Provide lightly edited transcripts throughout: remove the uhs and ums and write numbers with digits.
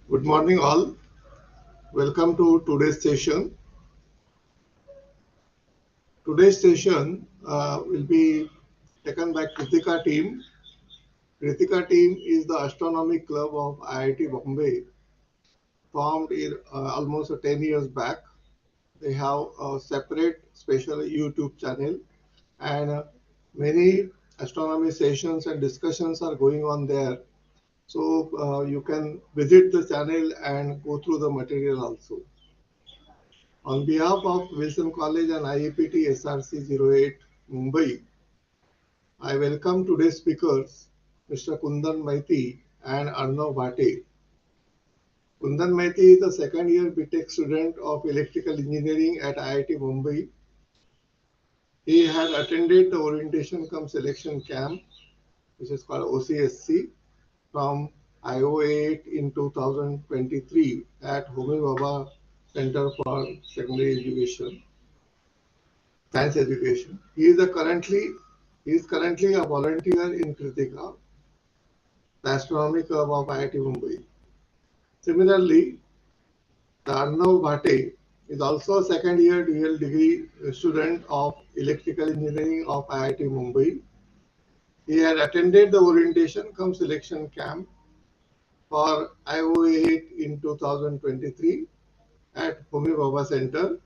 Good morning, all. Welcome to today's session. Today's session will be taken by Krittika Team. Krittika Team is the Astronomy Club of IIT Bombay, formed in almost 10 years back. They have a separate special YouTube channel and many astronomy sessions and discussions are going on there. So you can visit the channel and go through the material also. On behalf of Wilson College and IEPT SRC 08 Mumbai, I welcome today's speakers, Mr. Kundan Maiti and Arnav Bhate. Kundan Maiti is the second year BTech student of Electrical Engineering at IIT Mumbai. He had attended the orientation cum selection camp, which is called OCSC, from IO8 in 2023 at Homi Bhabha Center for Secondary Education. Science education. He is currently a volunteer in Krittika, the Astronomy Club of IIT Mumbai. Similarly, the Arnav Bhate is also a second year dual degree student of Electrical Engineering of IIT Mumbai. He had attended the orientation cum selection camp for IO8 in 2023 at Homi Bhabha Center.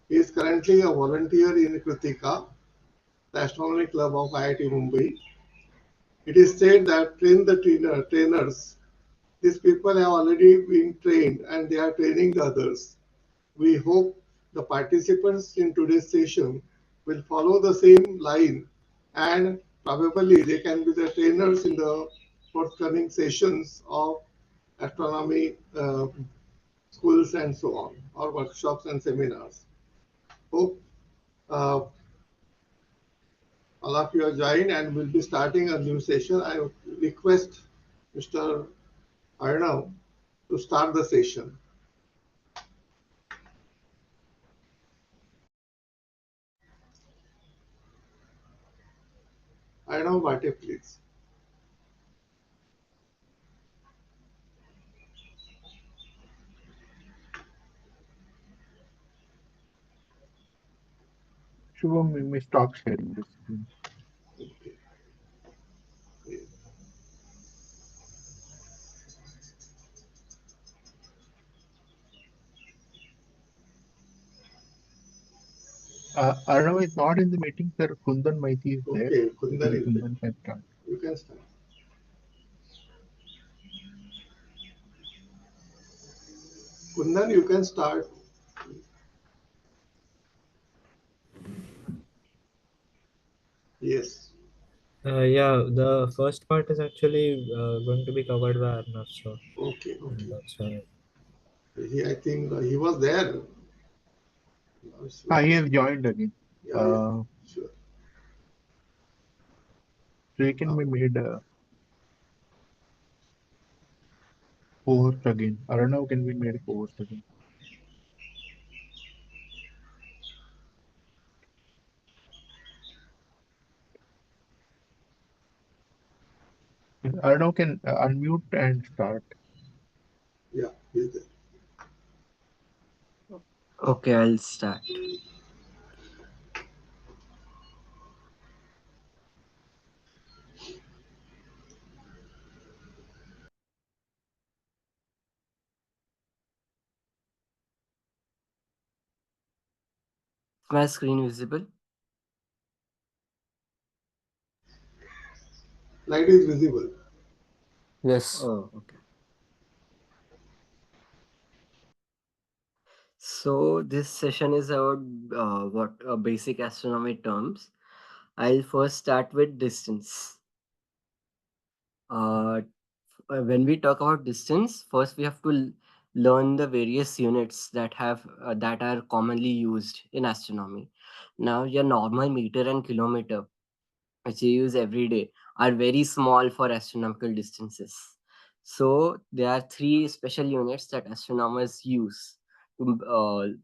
He is currently a volunteer in Krittika, the Astronomy Club of IIT Mumbai. It is said that trainers. These people have already been trained and they are training the others. We hope the participants in today's session will follow the same line and probably they can be the trainers in the forthcoming sessions of astronomy schools and so on, or workshops and seminars. Hope uh, all of you are joined and we'll be starting a new session. I request Mr. Arnav to start the session. Arnav Bhate, please. Shubham, we may stop sharing this screen. Okay. Arnav is not in the meeting, sir. Kundan Maiti is there. Okay, I Kundan think is there. Kundan can start. You can start. Kundan, you can start. Yes. Yeah, the first part is actually going to be covered by Arnav, so Okay, okay. that's why. I think he was there. He has joined again. Yeah, yeah, Uh, sure. so he can Uh, be made co-host again. Arnav can be made co-host again. Arnav can unmute and start. yeah, he's there. Okay, I'll start. Is my screen visible? Light is visible. Yes. Oh, okay. So this session is about what basic astronomy terms. I'll first start with distance. When we talk about distance, first we have to learn the various units that are commonly used in astronomy. Now, your normal meter and kilometer, which you use every day, are very small for astronomical distances. So there are three special units that astronomers use to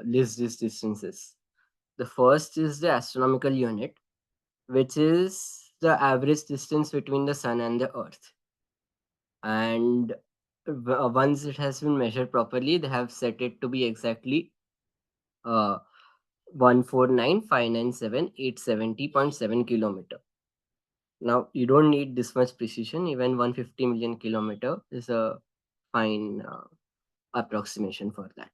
list these distances. The first is the astronomical unit, which is the average distance between the sun and the earth. And once it has been measured properly, they have set it to be exactly uh, 149,597,870.7 kilometer. Now you don't need this much precision. Even 150 million kilometer is a fine approximation for that.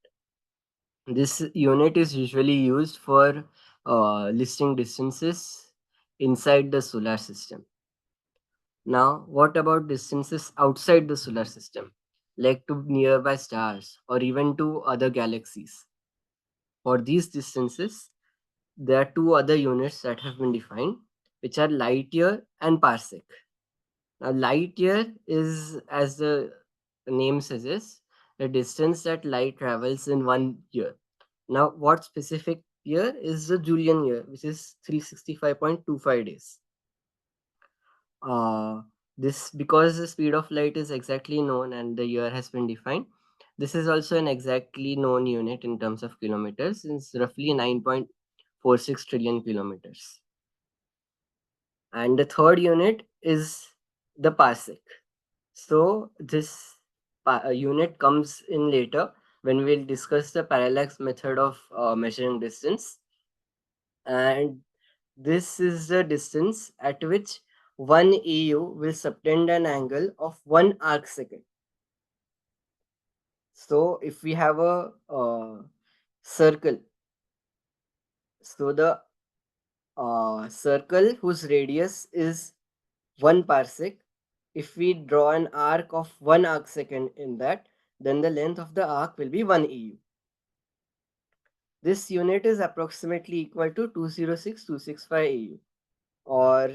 This unit is usually used for listing distances inside the solar system. Now, what about distances outside the solar system, like to nearby stars or even to other galaxies? For these distances, there are two other units that have been defined, which are light year and parsec. Now, light year is, as the name suggests, the distance that light travels in 1 year. Now, what specific year is the Julian year, which is 365.25 days. Uh, this because the speed of light is exactly known and the year has been defined. This is also an exactly known unit in terms of kilometers. It's roughly 9.46 trillion kilometers. And the third unit is the parsec. So this unit comes in later when we'll discuss the parallax method of measuring distance. And this is the distance at which one AU will subtend an angle of 1 arcsecond. So if we have a circle, so the circle whose radius is 1 parsec, if we draw an arc of 1 arcsecond in that, then the length of the arc will be 1 AU. This unit is approximately equal to 206,265 AU, or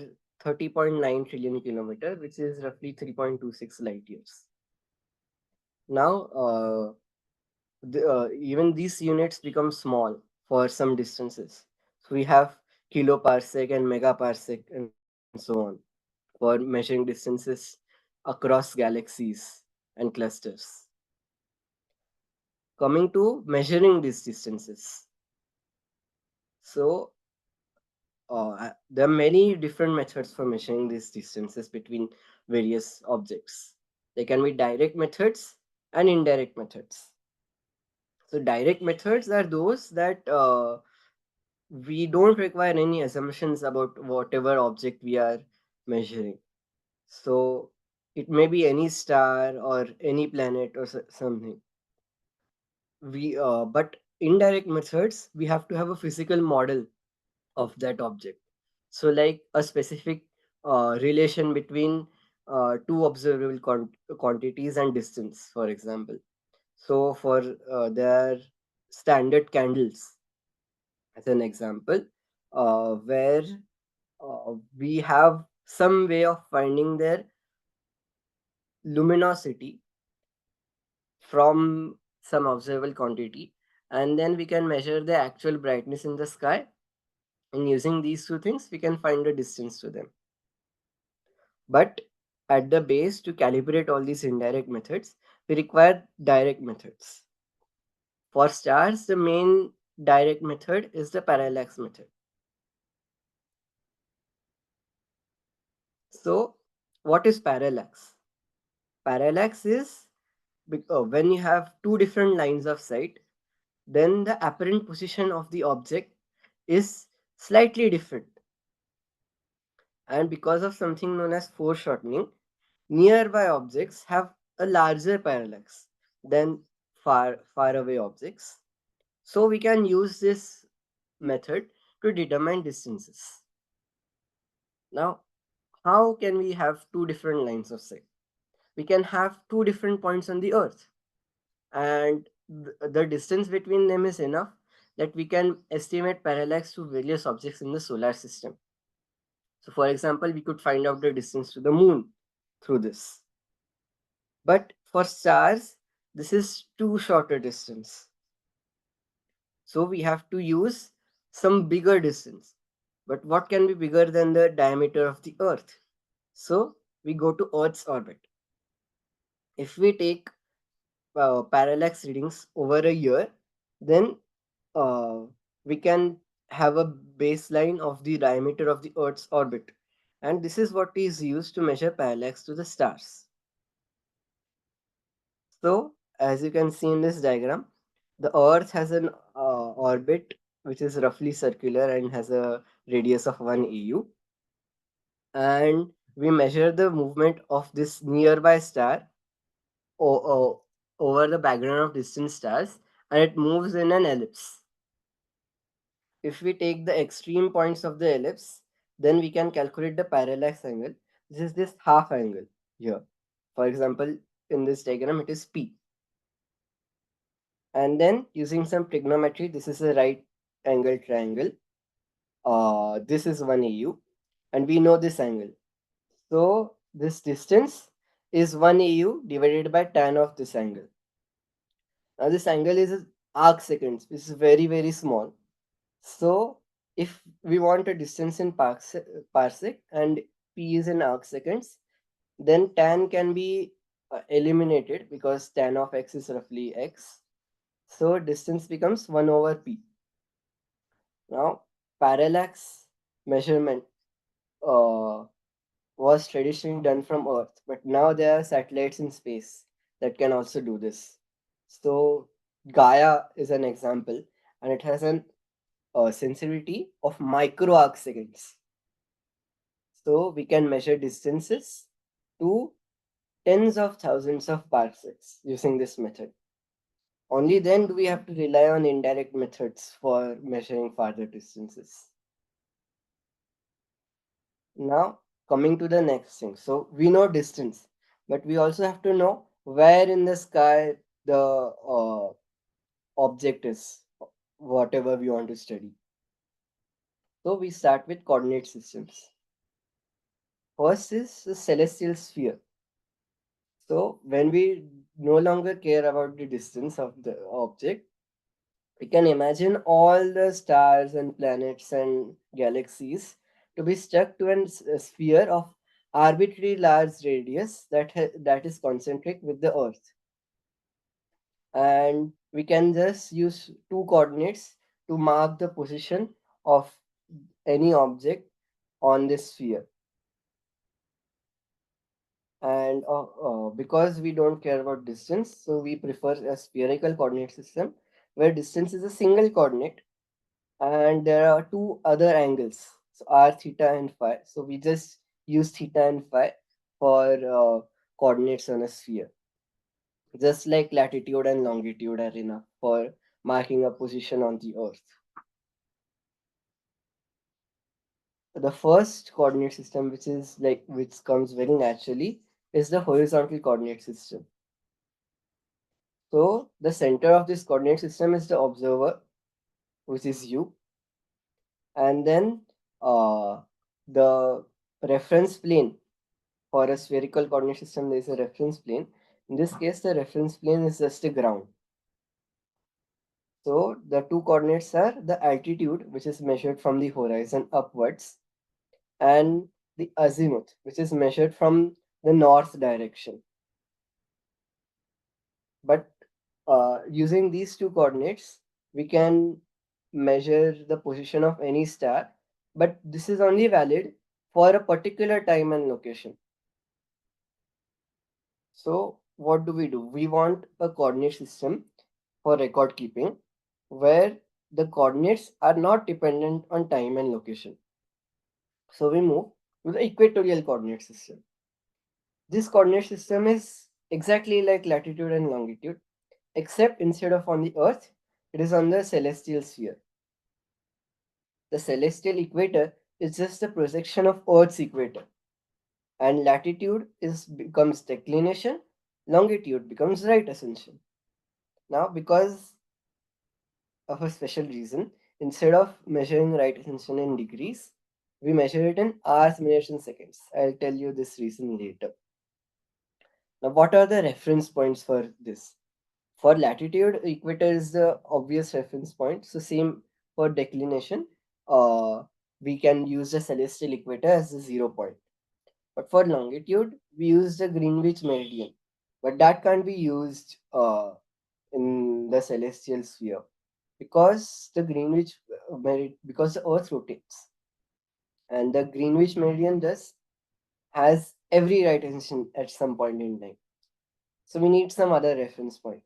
30.9 trillion kilometer, which is roughly 3.26 light years. Now, even these units become small for some distances. So we have kiloparsec and megaparsec and so on for measuring distances across galaxies and clusters. Coming to measuring these distances. So there are many different methods for measuring these distances between various objects. There can be direct methods and indirect methods. So direct methods are those that we don't require any assumptions about whatever object we are measuring. So it may be any star or any planet or something. But indirect methods, we have to have a physical model of that object. So, like a specific relation between two observable quantities and distance, for example. So, for their standard candles, as an example, where we have some way of finding their luminosity from some observable quantity, and then we can measure the actual brightness in the sky, and using these two things we can find the distance to them. But at the base, to calibrate all these indirect methods, we require direct methods. For stars, the main direct method is the parallax method. So what is parallax? Parallax is when you have two different lines of sight, then the apparent position of the object is slightly different. And because of something known as foreshortening, nearby objects have a larger parallax than far away objects. So we can use this method to determine distances. Now, how can we have two different lines of sight? We can have two different points on the earth, and the distance between them is enough that we can estimate parallax to various objects in the solar system. So, for example, we could find out the distance to the moon through this. But for stars, this is too short a distance. So we have to use some bigger distance. But what can be bigger than the diameter of the Earth? So we go to Earth's orbit. If we take parallax readings over a year, then uh, we can have a baseline of the diameter of the Earth's orbit. And this is what is used to measure parallax to the stars. So, as you can see in this diagram, the Earth has an orbit which is roughly circular and has a radius of 1 AU. And we measure the movement of this nearby star over the background of distant stars, and it moves in an ellipse. If we take the extreme points of the ellipse, then we can calculate the parallax angle. This is this half angle here. For example, in this diagram, it is P. And then using some trigonometry, this is a right angle triangle. This is 1 AU, and we know this angle. So this distance is 1 AU divided by tan of this angle. Now this angle is arc seconds, which is very, very small. So if we want a distance in parsec and p is in arc seconds, then tan can be eliminated because tan of x is roughly x. So distance becomes 1 over p. Now parallax measurement uh, was traditionally done from Earth, but now there are satellites in space that can also do this. So Gaia is an example, and it has an sensitivity of micro arc seconds. So we can measure distances to tens of thousands of parsecs using this method. Only then do we have to rely on indirect methods for measuring farther distances. Now, coming to the next thing. So we know distance, but we also have to know where in the sky the object is, whatever we want to study. So we start with coordinate systems. First is the celestial sphere. So when we no longer care about the distance of the object, we can imagine all the stars and planets and galaxies to be stuck to a sphere of arbitrary large radius that is concentric with the Earth. And we can just use two coordinates to mark the position of any object on this sphere. And because we don't care about distance, so we prefer a spherical coordinate system where distance is a single coordinate and there are two other angles, so r, theta and phi. So we just use theta and phi for coordinates on a sphere, just like latitude and longitude are enough for marking a position on the Earth. The first coordinate system, which comes very naturally, is the horizontal coordinate system. So the center of this coordinate system is the observer, which is u, and then the reference plane. For a spherical coordinate system, there is a reference plane. In this case, the reference plane is just a ground. So the two coordinates are the altitude, which is measured from the horizon upwards, and the azimuth, which is measured from the north direction. But using these two coordinates, we can measure the position of any star, but this is only valid for a particular time and location. So what do? We want a coordinate system for record keeping where the coordinates are not dependent on time and location. So we move to the equatorial coordinate system. This coordinate system is exactly like latitude and longitude, except instead of on the Earth, it is on the celestial sphere. The celestial equator is just a projection of Earth's equator, and latitude becomes declination, longitude becomes right ascension. Now, because of a special reason, instead of measuring right ascension in degrees, we measure it in hours, minutes, and seconds. I'll tell you this reason later. Now, what are the reference points for this? For latitude, equator is the obvious reference point. So same for declination, we can use the celestial equator as the 0 point. But for longitude, we use the Greenwich meridian. But that can't be used in the celestial sphere because because the Earth rotates, and the Greenwich meridian thus has every right ascension at some point in time. So we need some other reference point.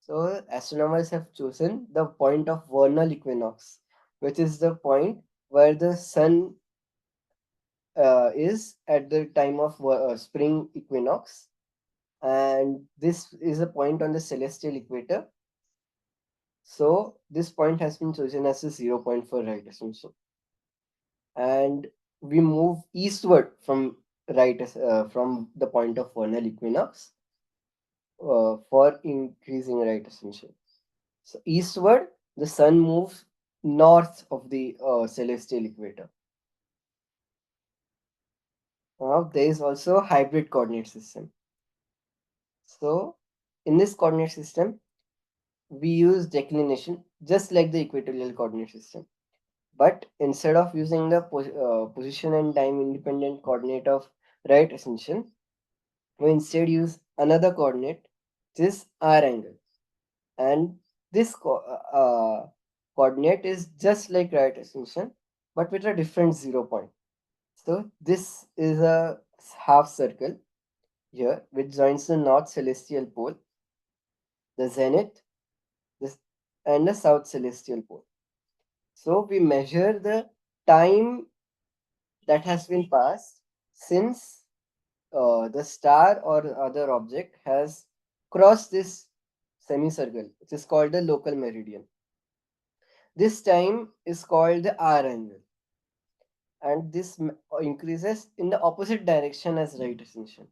So astronomers have chosen the point of vernal equinox, which is the point where the sun is at the time of spring equinox, and this is a point on the celestial equator. So this point has been chosen as a 0 point for right assumption, and we move eastward from from the point of vernal equinox for increasing right assumption. So eastward, the sun moves north of the celestial equator. Now there is also a hybrid coordinate system. So in this coordinate system, we use declination just like the equatorial coordinate system. But instead of using the position and time independent coordinate of right ascension, we instead use another coordinate, which is r angle. And this coordinate is just like right ascension, but with a different 0 point. So this is a half circle here, which joins the north celestial pole, the zenith, this, and the south celestial pole. So we measure the time that has been passed since the star or other object has crossed this semicircle, which is called the local meridian. This time is called the R angle, and this increases in the opposite direction as right ascension.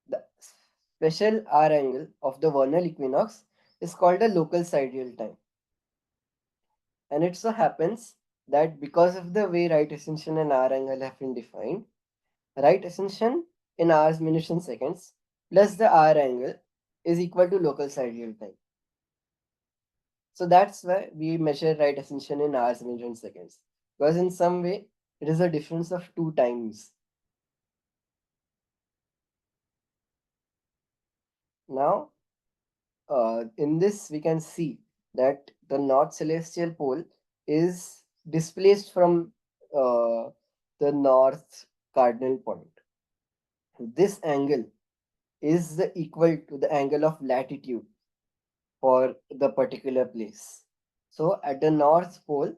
The special R angle of the vernal equinox is called the local sidereal time. And it so happens that because of the way right ascension and R angle have been defined, right ascension in hours, minutes, and seconds plus the R angle is equal to local sidereal time. So that's why we measure right ascension in hours, minutes, and seconds. Because in some way, it is a difference of 2 times. Now, in this, we can see that the north celestial pole is displaced from the north cardinal point. This angle is the equal to the angle of latitude for the particular place. So at the north pole,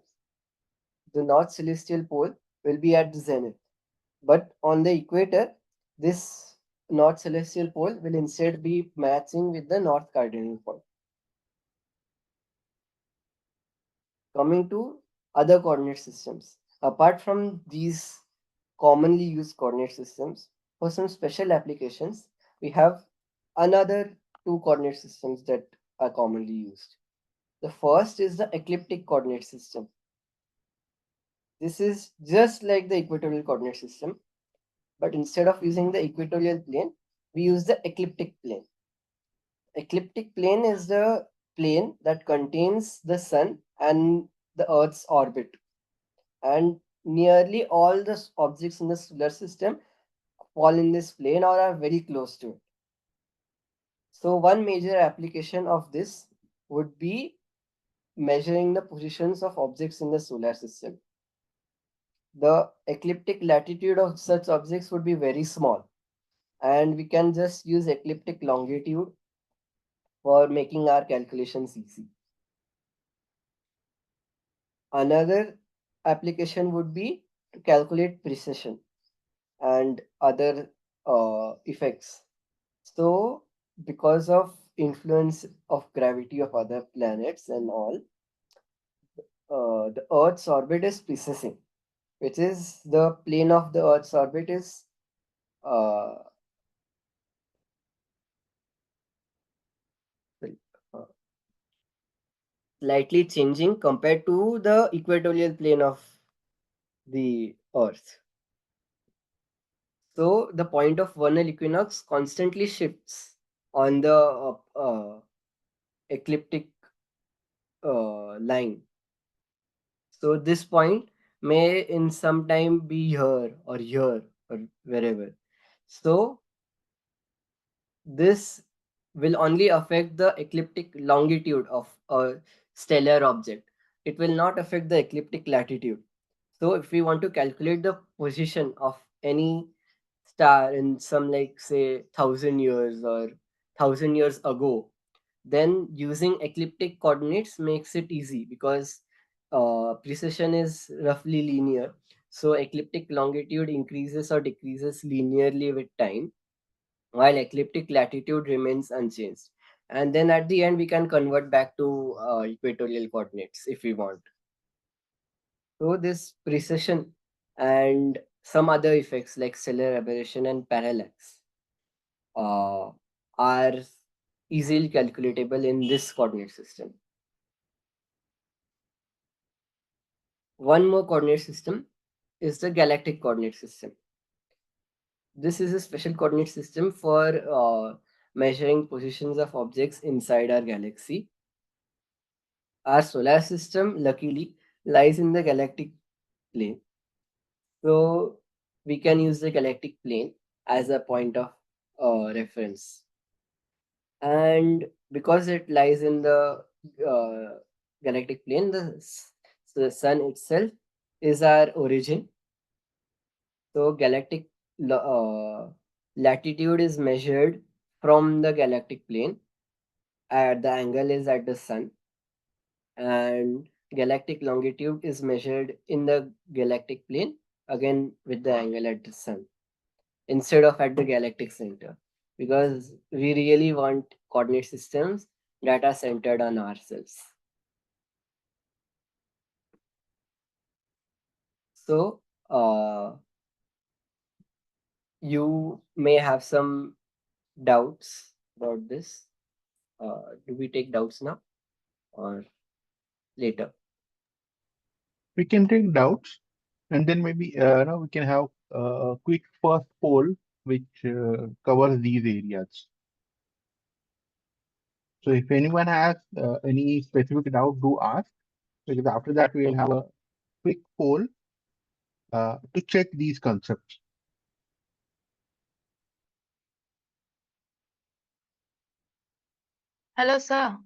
the north celestial pole will be at the zenith. But on the equator, this north celestial pole will instead be matching with the north cardinal point. Coming to other coordinate systems. Apart from these commonly used coordinate systems, for some special applications, we have another two coordinate systems that are commonly used. The first is the ecliptic coordinate system. This is just like the equatorial coordinate system, but instead of using the equatorial plane, we use the ecliptic plane. Ecliptic plane is the plane that contains the sun and the Earth's orbit. And nearly all the objects in the solar system fall in this plane or are very close to it. So one major application of this would be measuring the positions of objects in the solar system. The ecliptic latitude of such objects would be very small, and we can just use ecliptic longitude for making our calculations easy. Another application would be to calculate precision and other effects. So, because of influence of gravity of other planets and all, the Earth's orbit is precessing, which is the plane of the Earth's orbit is uh, uh, slightly changing compared to the equatorial plane of the Earth. So the point of vernal equinox constantly shifts on the ecliptic line. So this point may in some time be here or wherever. So this will only affect the ecliptic longitude of a stellar object. It will not affect the ecliptic latitude. So if we want to calculate the position of any star in some, like, say 1,000 years or 1,000 years ago, then using ecliptic coordinates makes it easy because precision is roughly linear. So ecliptic longitude increases or decreases linearly with time, while ecliptic latitude remains unchanged. And then at the end, we can convert back to equatorial coordinates if we want. So this precession and some other effects like stellar aberration and parallax uh, are easily calculatable in this coordinate system. One more coordinate system is the galactic coordinate system. This is a special coordinate system for measuring positions of objects inside our galaxy. Our solar system, luckily, lies in the galactic plane. So we can use the galactic plane as a point of reference. And because it lies in the galactic plane, the sun itself is our origin. So galactic latitude is measured from the galactic plane. At the angle is at the sun, and galactic longitude is measured in the galactic plane again with the angle at the sun instead of at the galactic center, because we really want coordinate systems that are centered on ourselves. So you may have some doubts about this. Do we take doubts now or later? We can take doubts, and then maybe we can have a quick first poll which covers these areas. So if anyone has any specific doubt, do ask, because after that we will have a quick poll to check these concepts. Hello, sir.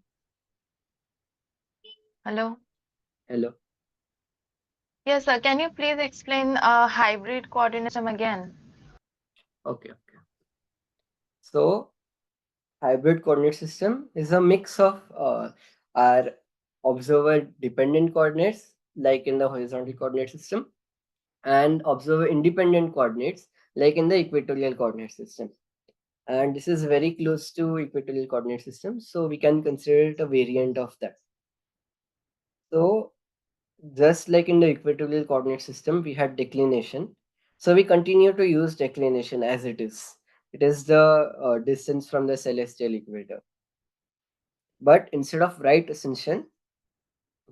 Hello. Hello. Yes, sir. Can you please explain hybrid coordinate system again? Okay. So hybrid coordinate system is a mix of our observer dependent coordinates like in the horizontal coordinate system and observer independent coordinates like in the equatorial coordinate system. And this is very close to equatorial coordinate system, so we can consider it a variant of that. So just like in the equatorial coordinate system, we had declination. So we continue to use declination as it is. It is the distance from the celestial equator. But instead of right ascension,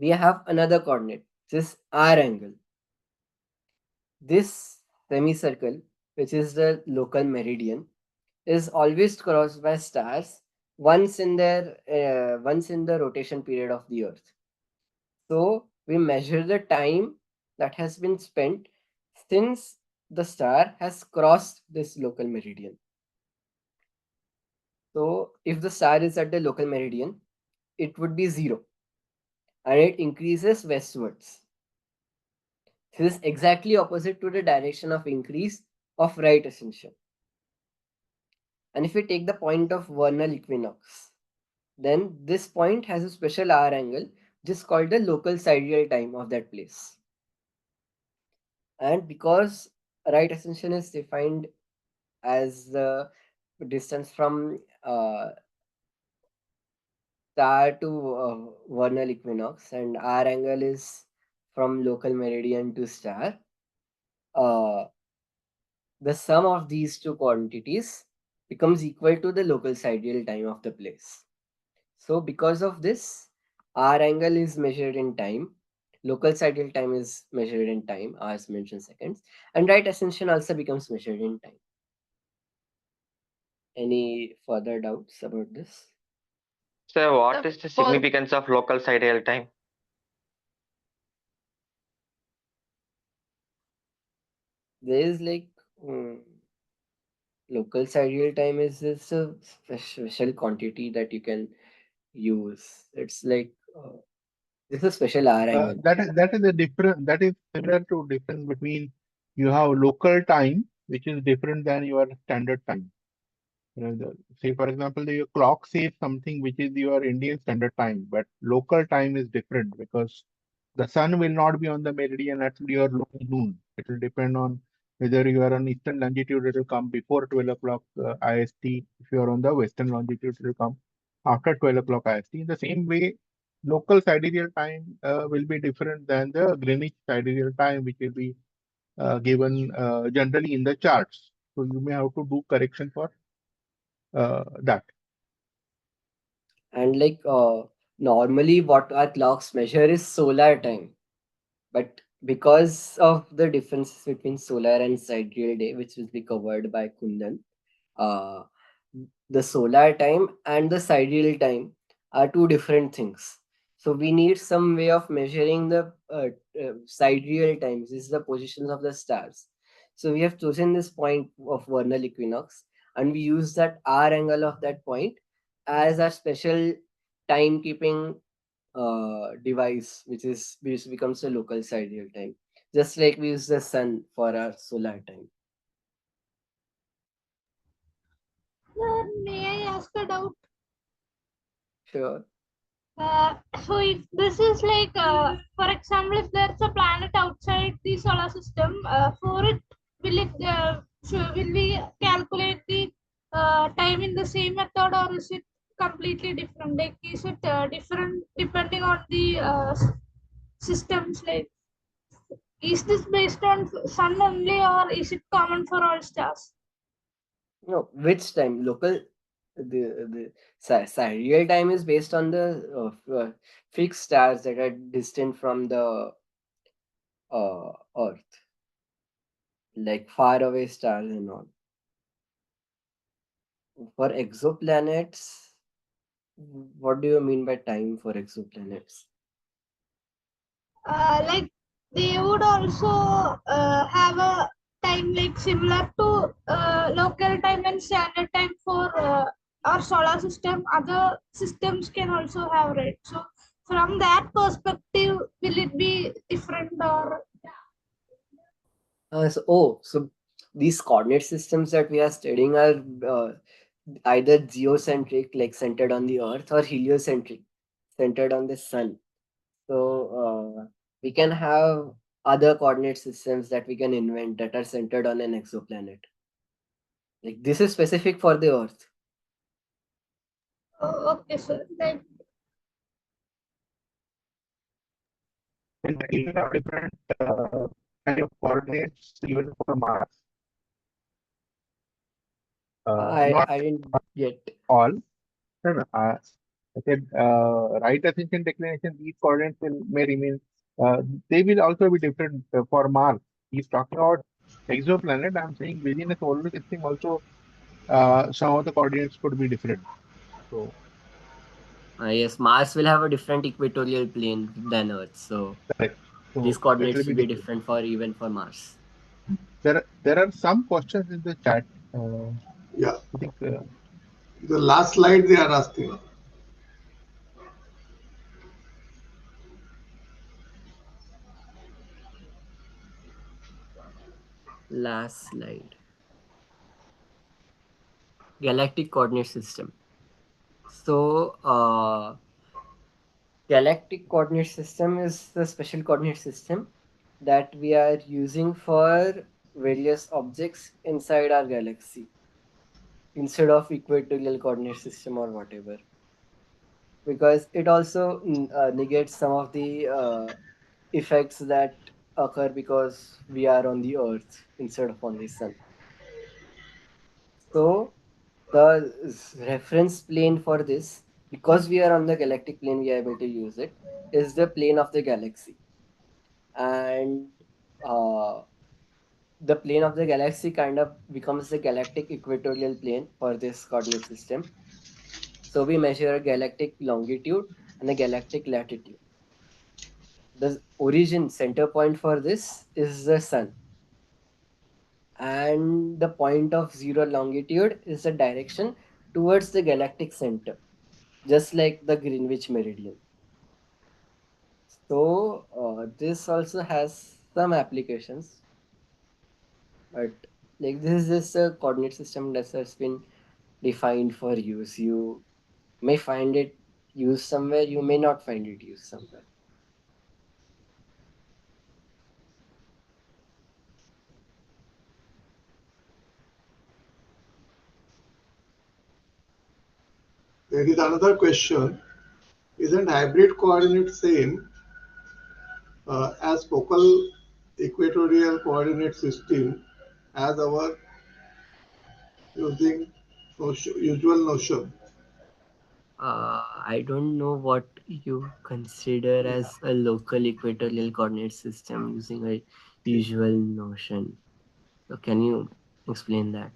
we have another coordinate, which is r angle. This semicircle, which is the local meridian, is always crossed by stars once in the rotation period of the Earth. So we measure the time that has been spent since the star has crossed this local meridian. So if the star is at the local meridian, it would be 0 and it increases westwards. This is exactly opposite to the direction of increase of right ascension. And if we take the point of vernal equinox, then this point has a special R angle, which is called the local sidereal time of that place. And because right ascension is defined as the distance from star to vernal equinox, and R angle is from local meridian to star, uh, the sum of these two quantities becomes equal to the local sidereal time of the place. So because of this, R angle is measured in time, local sidereal time is measured in time, hours, minutes, and seconds, and right ascension also becomes measured in time. Any further doubts about this? So, what The is the for significance of local sidereal time? There is like local sidereal time is just a special quantity that you can use. It's like this is a special R angle. That is the difference. That is similar to difference between you have local time which is different than your standard time. Say, for example, your clock says something which is your Indian standard time, but local time is different because the sun will not be on the meridian at your local noon. It will depend on whether you are on eastern longitude, it will come before 12 o'clock IST. If you are on the western longitude, it will come after 12 o'clock IST. In the same way, local sidereal time will be different than the Greenwich sidereal time, which will be given generally in the charts. So you may have to do correction for that. And like normally what our clocks measure is solar time, but because of the differences between solar and sidereal day, which will be covered by Kundan, uh, the solar time and the sidereal time are two different things. So we need some way of measuring the sidereal times. This is the positions of the stars. So we have chosen this point of vernal equinox, and we use that R angle of that point as our special timekeeping device, which becomes a local sidereal time. Just like we use the sun for our solar time. May I ask a doubt? Sure. So if this is like, for example, if there's a planet outside the solar system, for it, will we calculate the time in the same method, or is it completely different? Like, is it different depending on the systems? Like, is this based on sun only, or is it common for all stars? No, which time? Local. The sidereal time is based on the fixed stars that are distant from the Earth, like far away stars and all. For exoplanets, what do you mean by time for exoplanets? Like, they would also have a time like similar to local time and standard time for our solar system. Other systems can also have, right? So from that perspective, will it be different, or So these coordinate systems that we are studying are either geocentric, like centered on the Earth, or heliocentric, centered on the sun. So we can have other coordinate systems that we can invent that are centered on an exoplanet. Like this is specific for the Earth. okay, sir. Like, And even have different kind of coordinates even for Mars. Not I didn't get. all. No, no, I said right ascension declination, these coordinates may remain. They will also be different for Mars. He's talking about exoplanet. I'm saying within a solar system also, some of the coordinates could be different. So, Yes, Mars will have a different equatorial plane than Earth. So correct. these So it will coordinates be will be different. different for even for Mars. There are some questions in the chat. Yeah, I think the last slide they are asking. Last slide. Galactic coordinate system. So galactic coordinate system is the special coordinate system that we are using for various objects inside our galaxy instead of equatorial coordinate system or whatever, because it also negates some of the effects that occur because we are on the Earth instead of on the sun. So the reference plane for this, because we are on the galactic plane, we are able to use it, is the plane of the galaxy. And uh, the plane of the galaxy kind of becomes the galactic equatorial plane for this coordinate system. So we measure a galactic longitude and a galactic latitude. The origin center point for this is the sun, and the point of zero longitude is the direction towards the galactic center, just like the Greenwich meridian. So this also has some applications, but Like this is just a coordinate system that has been defined for use. You may find it used somewhere, you may not find it used somewhere. There is another question. Isn't hybrid coordinate same as focal equatorial coordinate system as our using usual notion? I don't know what you consider as a local equatorial coordinate system using a usual notion. So can you explain that?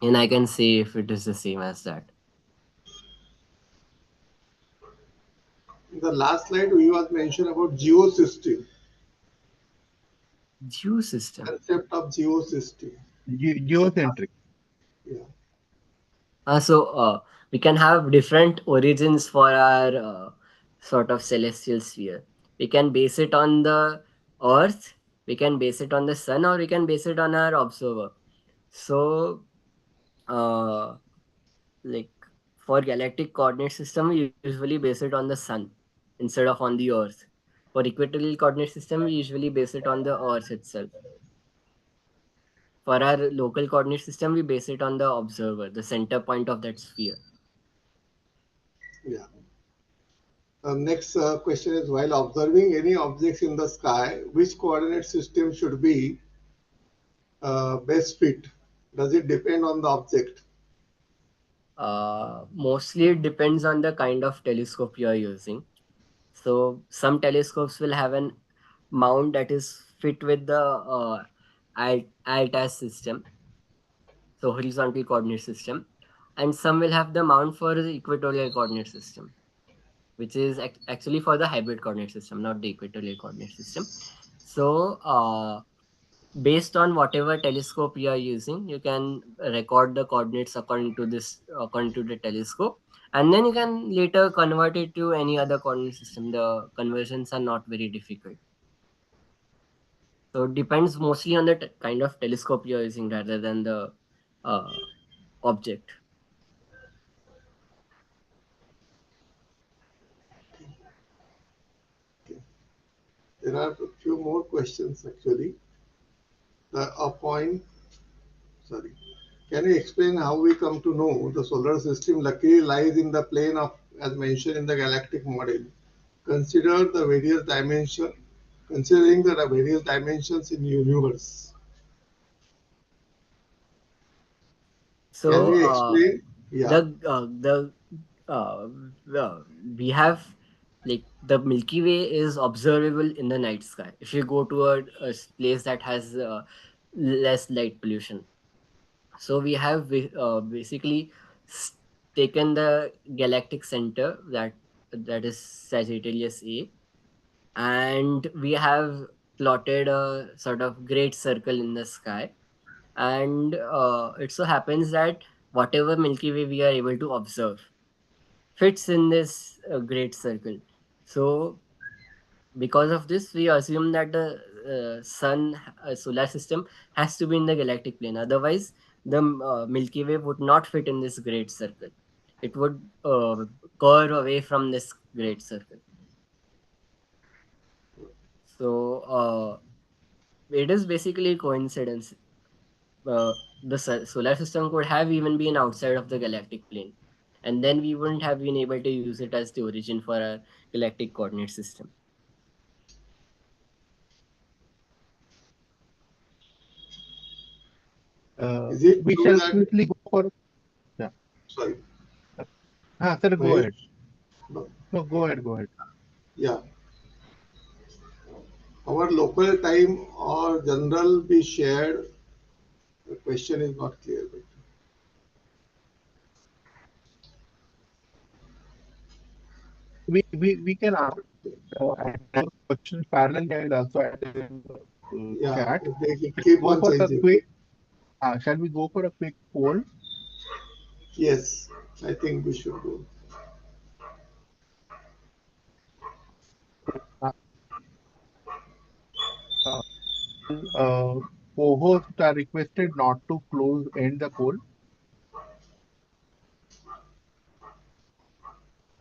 And I can say if it is the same as that. In the last slide, we was mentioned about geosystem, Geo system. concept of geosystem. Geocentric. Yeah, So we can have different origins for our sort of celestial sphere. We can base it on the Earth, we can base it on the Sun, or we can base it on our observer. So, uh, like for galactic coordinate system, we usually base it on the Sun instead of on the Earth. For equatorial coordinate system, we usually base it on the Earth itself. For our local coordinate system, we base it on the observer, the center point of that sphere. yeah. Next question is, while observing any objects in the sky, which coordinate system should be best fit? Does it depend on the object? Mostly it depends on the kind of telescope you are using. So some telescopes will have an mount that is fit with the ALTAS system, so horizontal coordinate system, and some will have the mount for the equatorial coordinate system, which is actually for the hybrid coordinate system, not the equatorial coordinate system. So based on whatever telescope you are using, you can record the coordinates according to the telescope, and then you can later convert it to any other coordinate system. The conversions are not very difficult. So it depends mostly on the kind of telescope you're using rather than the uh, object. Okay. There are a few more questions actually. A point, sorry. Can you explain how we come to know the solar system luckily lies in the plane of, as mentioned in the galactic model? Consider the various dimension, considering the various dimensions in universe. Can So we explain? Yeah, the uh, we have like the Milky Way is observable in the night sky. If you go to a place that has less light pollution, so we have basically s- taken the galactic center that is Sagittarius A, and we have plotted a sort of great circle in the sky, and it so happens that whatever Milky Way we are able to observe fits in this great circle. So because of this, we assume that the sun solar system has to be in the galactic plane. Otherwise, the Milky Way would not fit in this great circle. It would curve away from this great circle. So it is basically coincidence. The solar system could have even been outside of the galactic plane, and then we wouldn't have been able to use it as the origin for our galactic coordinate system. is it We true shall that, quickly go for. Yeah. sorry, Sir, go Mahesh? ahead. No, No, go ahead. Go ahead. yeah, our local time or general be shared? The question is not clear. But We can answer questions parallelly and also add them in the yeah, chat. they Shall we keep go on for a changing. quick? Shall we go for a quick poll? Yes, I think we should go. Uh, uh, co-hosts are requested not to end the poll.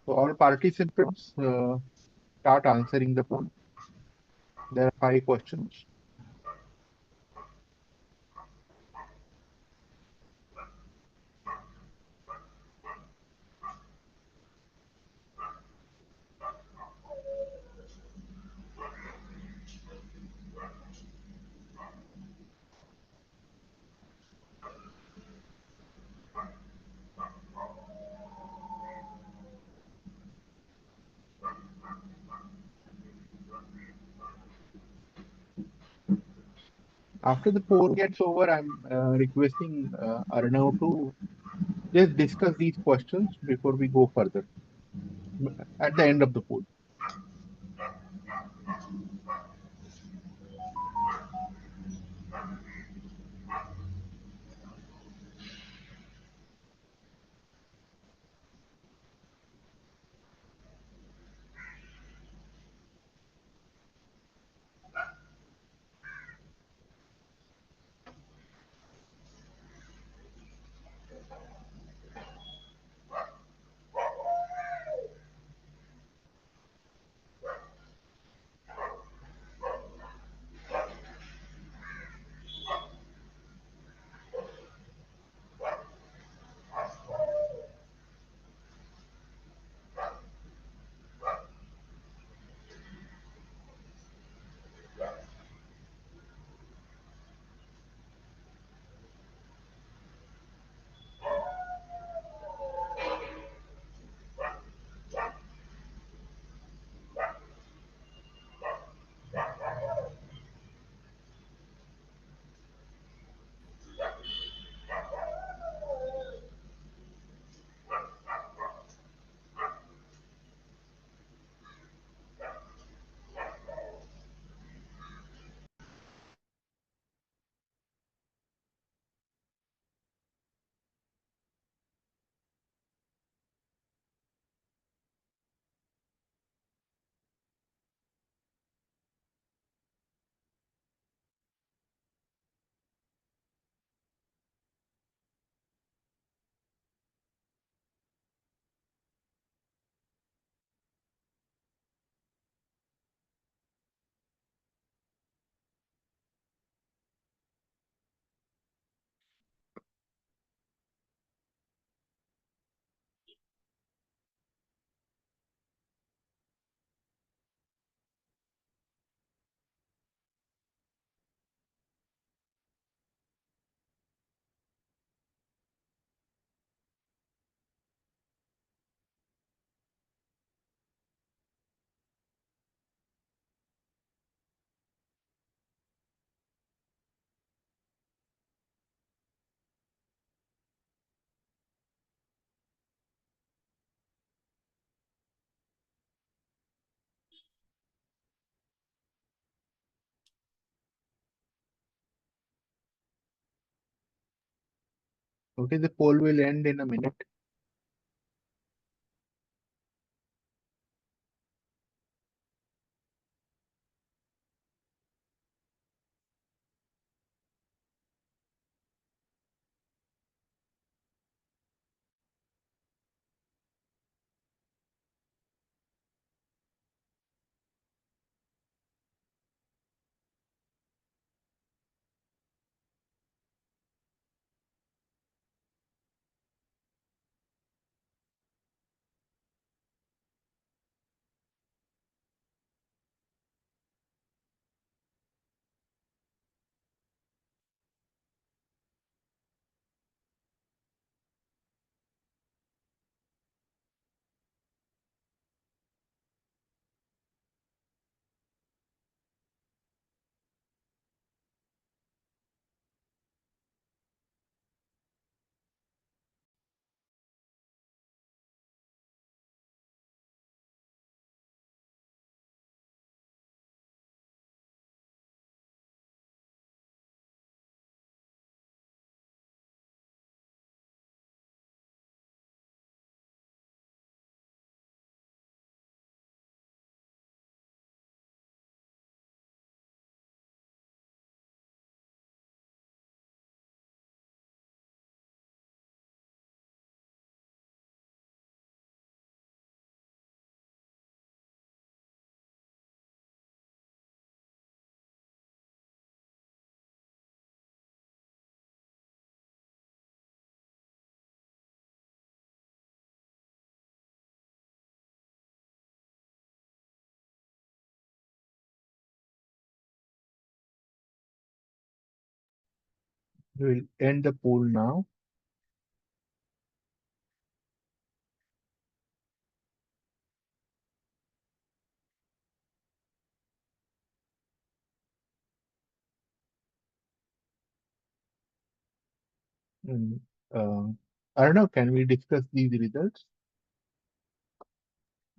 So all participants start answering the poll. There are 5 questions. After the poll gets over, I'm requesting Arnav to just discuss these questions before we go further at the end of the poll. Okay, the poll will end in a minute. We will end the poll now. Mm, Arnav, can we discuss these results?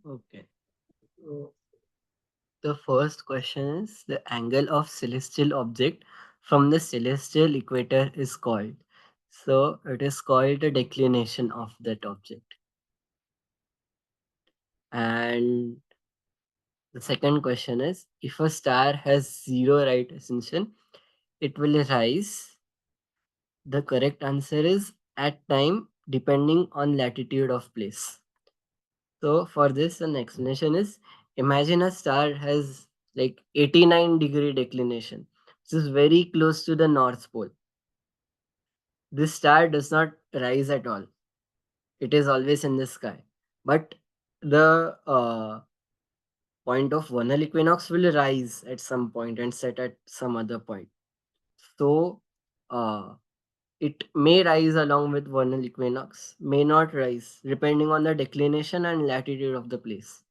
Okay. So the first question is the angle of celestial object from the celestial equator is called. So it is called the declination of that object. And the second question is if a star has zero right ascension, it will rise. The correct answer is at time depending on latitude of place. So for this, an explanation is imagine a star has like 89-degree declination, which is very close to the North Pole. This star does not rise at all. It is always in the sky. But the point of vernal equinox will rise at some point and set at some other point. So uh, it may rise along with vernal equinox, may not rise, depending on the declination and latitude of the place.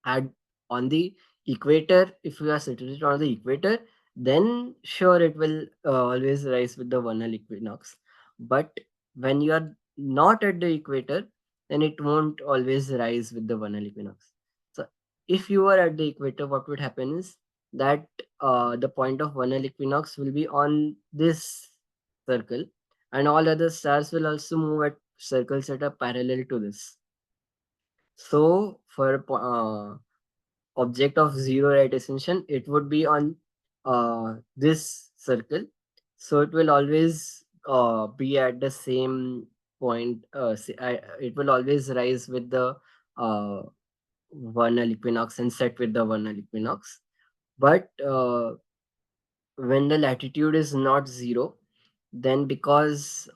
At on the equator, if you are situated on the equator, then sure it will always rise with the vernal equinox. But when you are not at the equator, then it won't always rise with the vernal equinox. So if you are at the equator, what would happen is that the point of vernal equinox will be on this circle, and all other stars will also move at circles that are parallel to this. So for object of zero right ascension, it would be on this circle. So it will always be at the same point. It will always rise with the uh, vernal equinox and set with the vernal equinox. But when the latitude is not zero, then because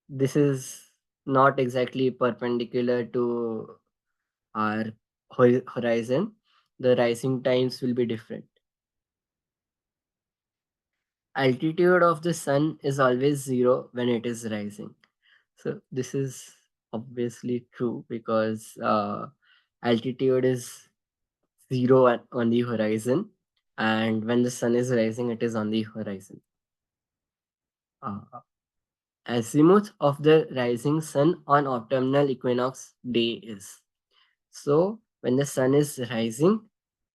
this is not exactly perpendicular to our horizon, the rising times will be different. Altitude of the sun is always zero when it is rising. So this is obviously true because altitude is zero on the horizon, and when the sun is rising, it is on the horizon. Uh, Azimuth of the rising sun on autumnal equinox day is. So when the sun is rising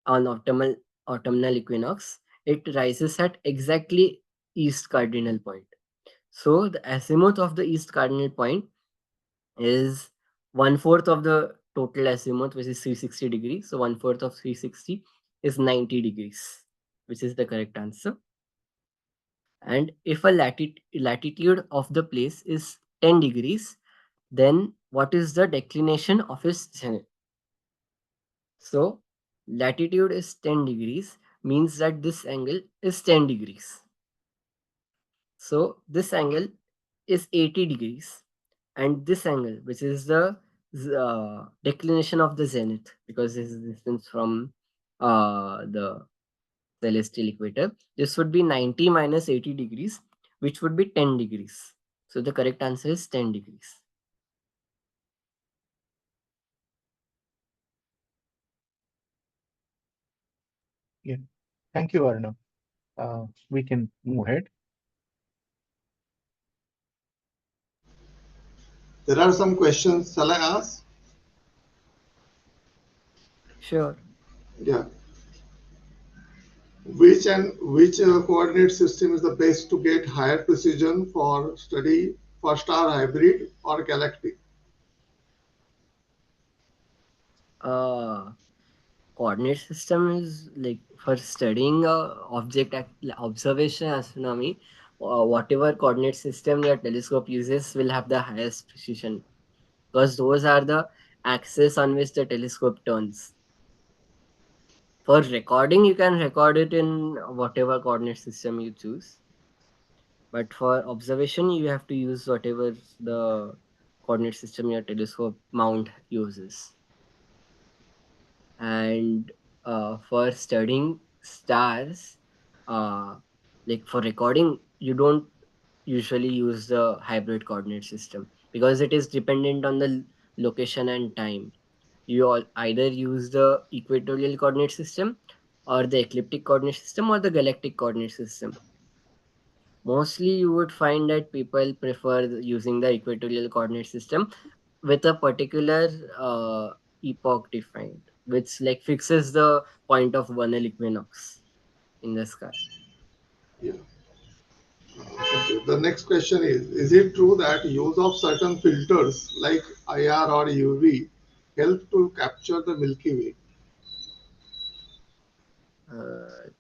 on autumnal equinox, it rises at exactly east cardinal point. So the azimuth of the east cardinal point is one fourth of the total azimuth, which is 360 degrees. So one fourth of 360 is 90 degrees, which is the correct answer. And if a latitude of the place is 10 degrees, then what is the declination of its zenith? So latitude is 10 degrees means that this angle is 10 degrees. So this angle is 80 degrees, and this angle, which is the declination of the zenith, because this is distance from the celestial equator, this would be 90 minus 80 degrees, which would be 10 degrees. So the correct answer is 10 degrees. Yeah. Thank you, Arnav. We can move ahead. There are some questions. Shall I ask? Sure. Yeah. Which coordinate system is the best to get higher precision for study for star hybrid or galactic? Uh, Coordinate system is like for studying observation astronomy. Whatever coordinate system your telescope uses will have the highest precision because those are the axis on which the telescope turns. For recording, you can record it in whatever coordinate system you choose. But for observation, you have to use whatever the coordinate system your telescope mount uses. And for studying stars, uh, Like for recording, you don't usually use the hybrid coordinate system because it is dependent on the location and time. You all either use the equatorial coordinate system or the ecliptic coordinate system or the galactic coordinate system. Mostly you would find that people prefer using the equatorial coordinate system with a particular epoch defined, which like fixes the point of vernal equinox in the sky. Yeah. Okay. The next question is it true that use of certain filters like IR or UV help to capture the Milky Way?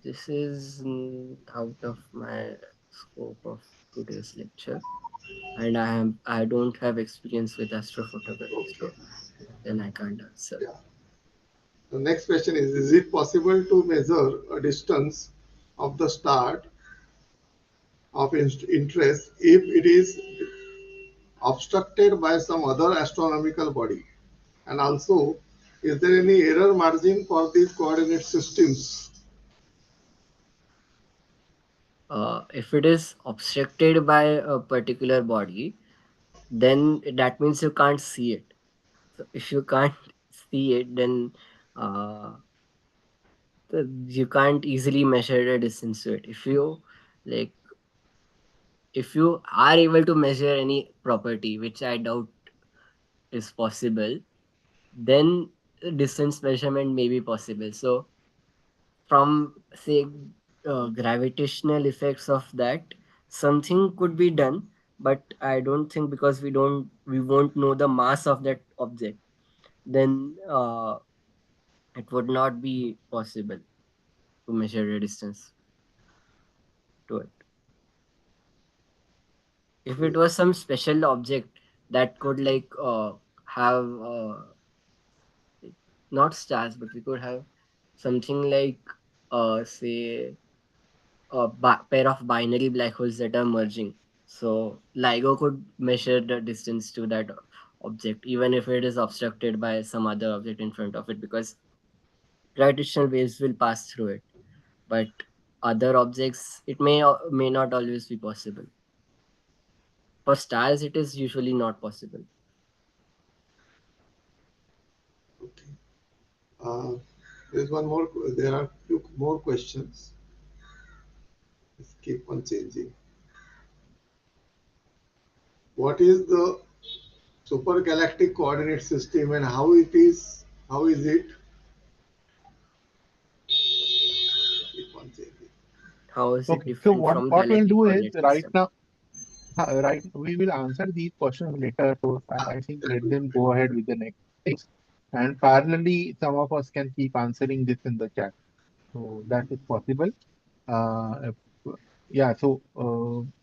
This is out of my scope of today's lecture, and I don't have experience with astrophotography, Okay. so then I can't answer. Yeah. The next question is it possible to measure a distance of the star of interest if it is obstructed by some other astronomical body? And also, is there any error margin for these coordinate systems? If it is obstructed by a particular body, then that means you can't see it. So if you can't see it, then uh, you can't easily measure the distance to it. Like, if you are able to measure any property, which I doubt is possible, then distance measurement may be possible. So from say gravitational effects of that, something could be done, but I don't think, because we won't know the mass of that object, then it would not be possible to measure a distance to it. If it Okay. was some special object that could like have not stars, but we could have something like say a pair of binary black holes that are merging. So LIGO could measure the distance to that object, even if it is obstructed by some other object in front of it, because gravitational waves will pass through it. But other objects, it may not always be possible. For stars, it is usually not possible. Okay. Uh, there's one more. There are few more questions. Let's keep on changing. What is the supergalactic coordinate system and how it is? How is it? Keep on changing. How is it Okay, so different from what we'll galactic do is coordinate right system? now, right, we will answer these questions later. So I think let them go ahead with the next things. And parallelly, some of us can keep answering this in the chat. So that is possible. If, yeah, so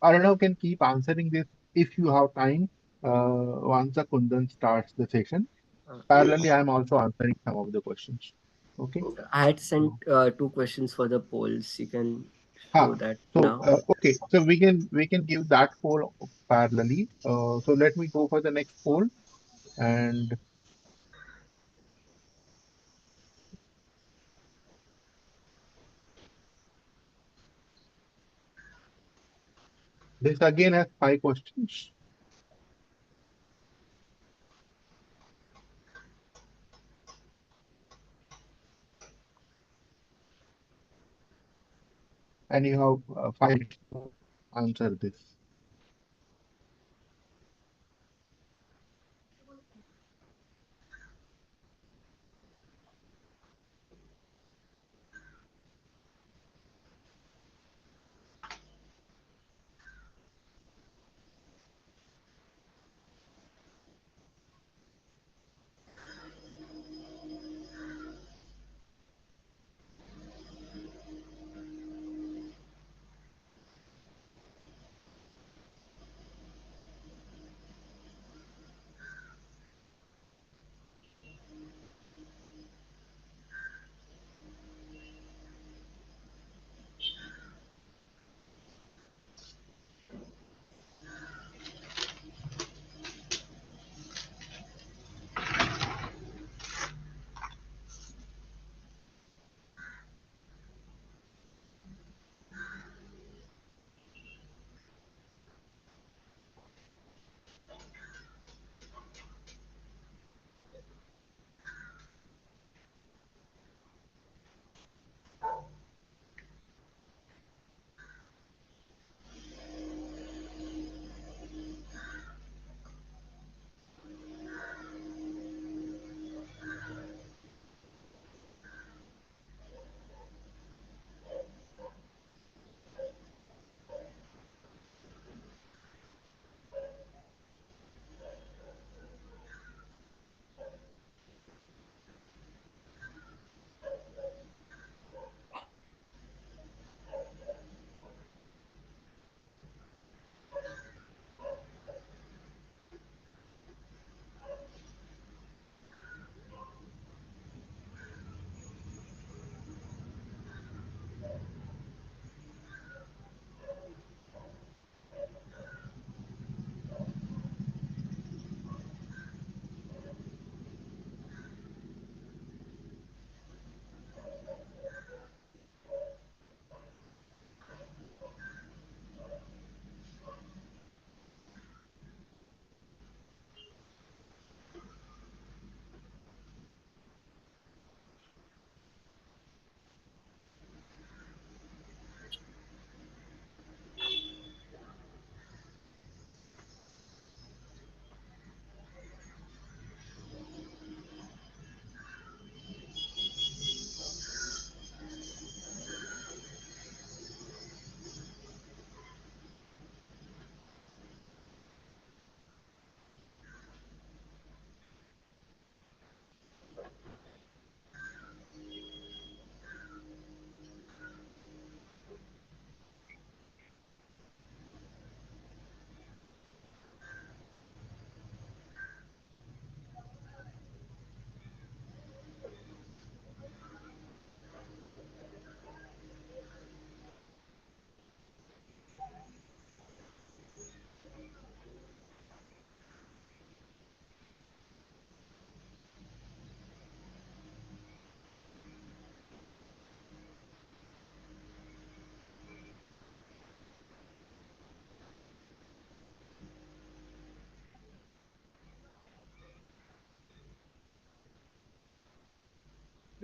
Arnav can keep answering this if you have time once the Kundan starts the session. Parallelly, Yes. I am also answering some of the questions. Okay. Okay. I had sent So, two questions for the polls. You can ah, show that so now. okay, so we can give that poll parallelly. So let me go for the next poll, and this again has 5 questions. And you have 5 minutes to answer this.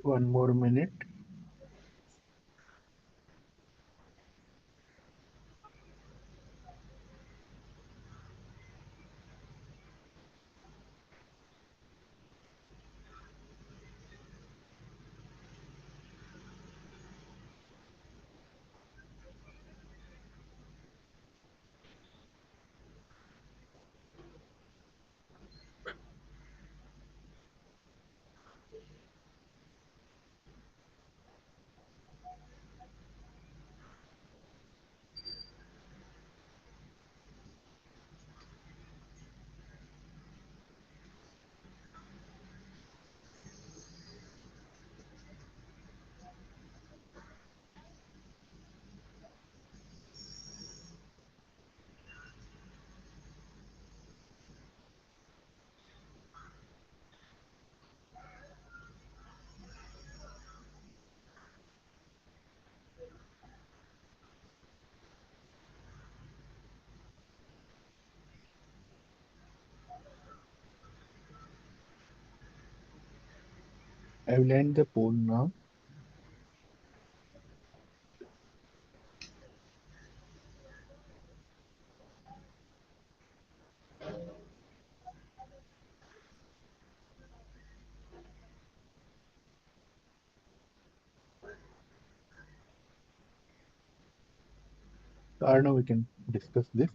One more minute. I will end the poll now. So Arnav, we can discuss this.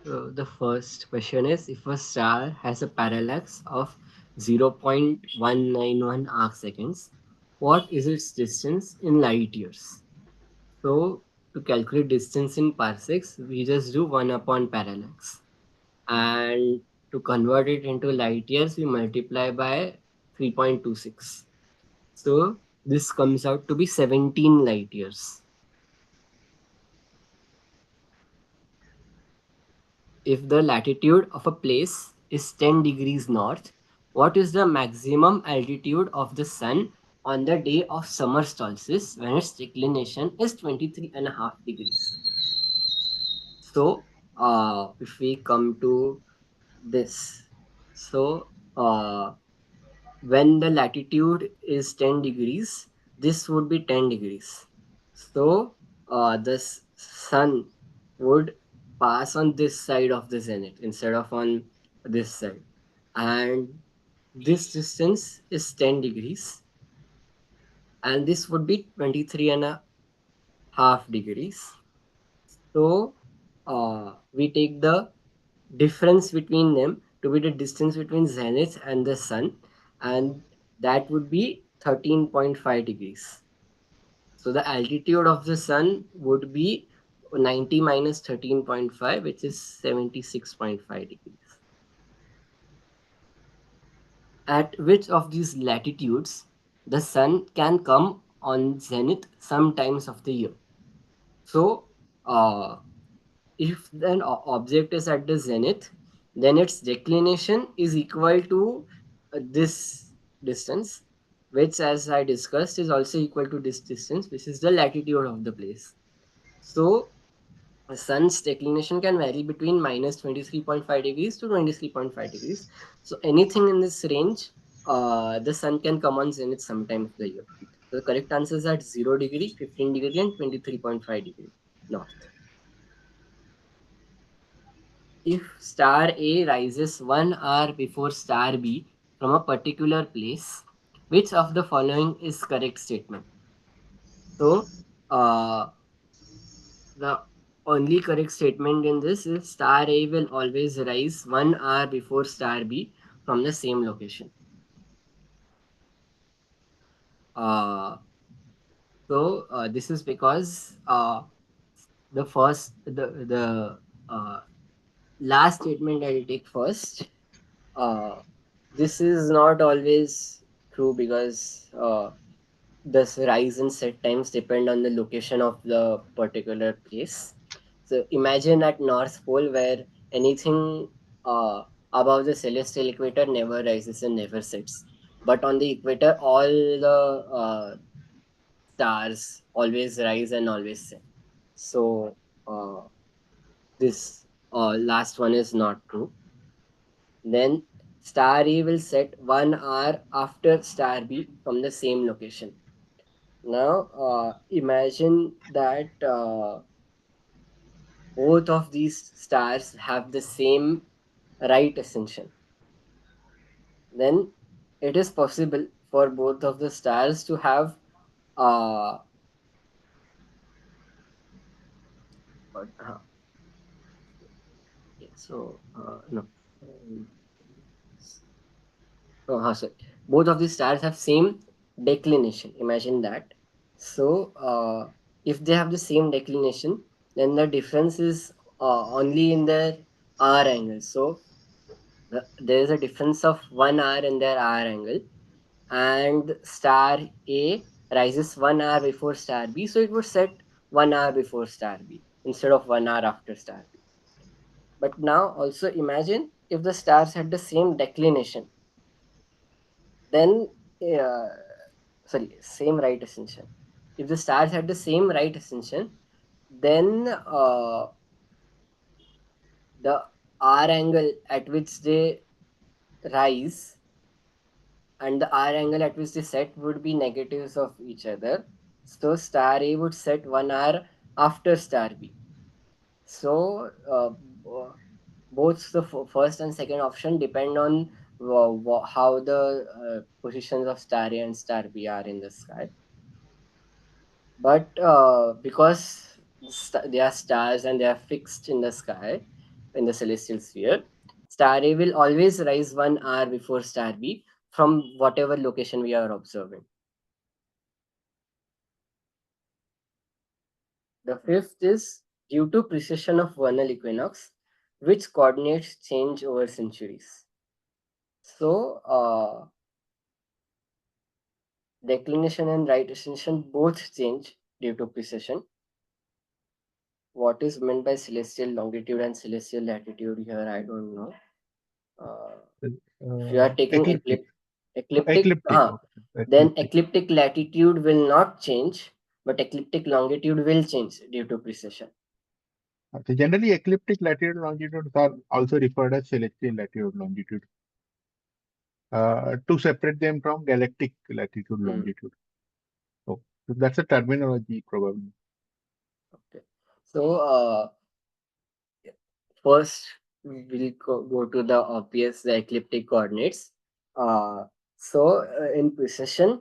So the first question is, if a star has a parallax of 0.191 arc seconds, what is its distance in light years? So to calculate distance in parsecs, we just do 1 upon parallax. And to convert it into light years, we multiply by 3.26. So this comes out to be 17 light years. If the latitude of a place is 10 degrees north, what is the maximum altitude of the sun on the day of summer solstice when its declination is 23.5 degrees? So, if we come to this, so when the latitude is 10 degrees, this would be 10 degrees. So, the sun would pass on this side of the zenith instead of on this side. And this distance is 10 degrees. And this would be 23.5 degrees. So, we take the difference between them to be the distance between zenith and the sun, and that would be 13.5 degrees. So the altitude of the sun would be 90 minus 13.5, which is 76.5 degrees. At which of these latitudes the sun can come on zenith sometimes of the year? So uh, if an object is at the zenith, then its declination is equal to this distance, which, as I discussed, is also equal to this distance, which is the latitude of the place. So the sun's declination can vary between minus 23.5 degrees to 23.5 degrees. So anything in this range, the sun can come on zenith sometime of the year. So the correct answers are 0 degree, 15 degree, and 23.5 degree north. If star A rises 1 hour before star B from a particular place, which of the following is correct statement? So, the only correct statement in this is star A will always rise 1 hour before star B from the same location. Uh, this is because the first the last statement I'll take first. Uh, this is not always true because the rise and set times depend on the location of the particular place. So imagine at North Pole where anything above the celestial equator never rises and never sets. But on the equator, all the stars always rise and always set. So this last one is not true. Then star A will set 1 hour after star B from the same location. Now, imagine that both of these stars have the same right ascension. Then it is possible for both of the stars to have uh, but, yeah, so no. Sorry. Both of these stars have same declination. Imagine that. So if they have the same declination, then the difference is only in their hour angle. So there is a difference of 1 hour in their hour angle, and star A rises 1 hour before star B, so it would set 1 hour before star B instead of 1 hour after star B. But now also imagine if the stars had the same declination, then uh, sorry, same right ascension. If the stars had the same right ascension, then the R angle at which they rise and the R angle at which they set would be negatives of each other. So star A would set 1 hour after star B. So both the first and second option depend on how the positions of star A and star B are in the sky. But because they are stars and they are fixed in the sky, in the celestial sphere, star A will always rise 1 hour before star B from whatever location we are observing. The fifth is due to precession of vernal equinox, which coordinates change over centuries. So, declination and right ascension both change due to precession. What is meant by celestial longitude and celestial latitude here, I don't know. If you are taking Ecliptic. ecliptic, then Ecliptic. ecliptic latitude will not change, but ecliptic longitude will change due to precession. So generally, ecliptic latitude longitudes are also referred as celestial latitude longitude to separate them from galactic latitude longitude. So that's a terminology probably. Okay. So first we'll go to the obvious, the ecliptic coordinates. So in precession,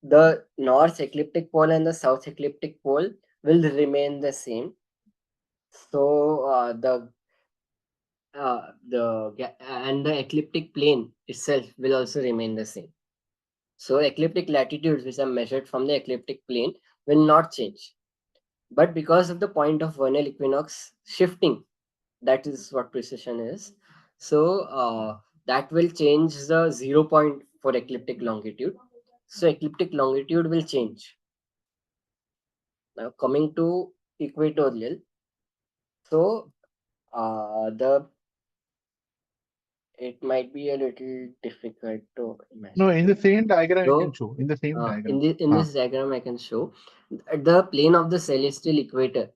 the north ecliptic pole and the south ecliptic pole will remain the same. So the ecliptic plane itself will also remain the same. So ecliptic latitudes which are measured from the ecliptic plane will not change. But because of the point of vernal equinox shifting, that is what precession is. So that will change the 0 point for ecliptic longitude. So ecliptic longitude will change. Now coming to equatorial. So the it might be a little difficult to imagine. No, in the same diagram So, I can show. In the same diagram. in this diagram, I can show the plane of the celestial equator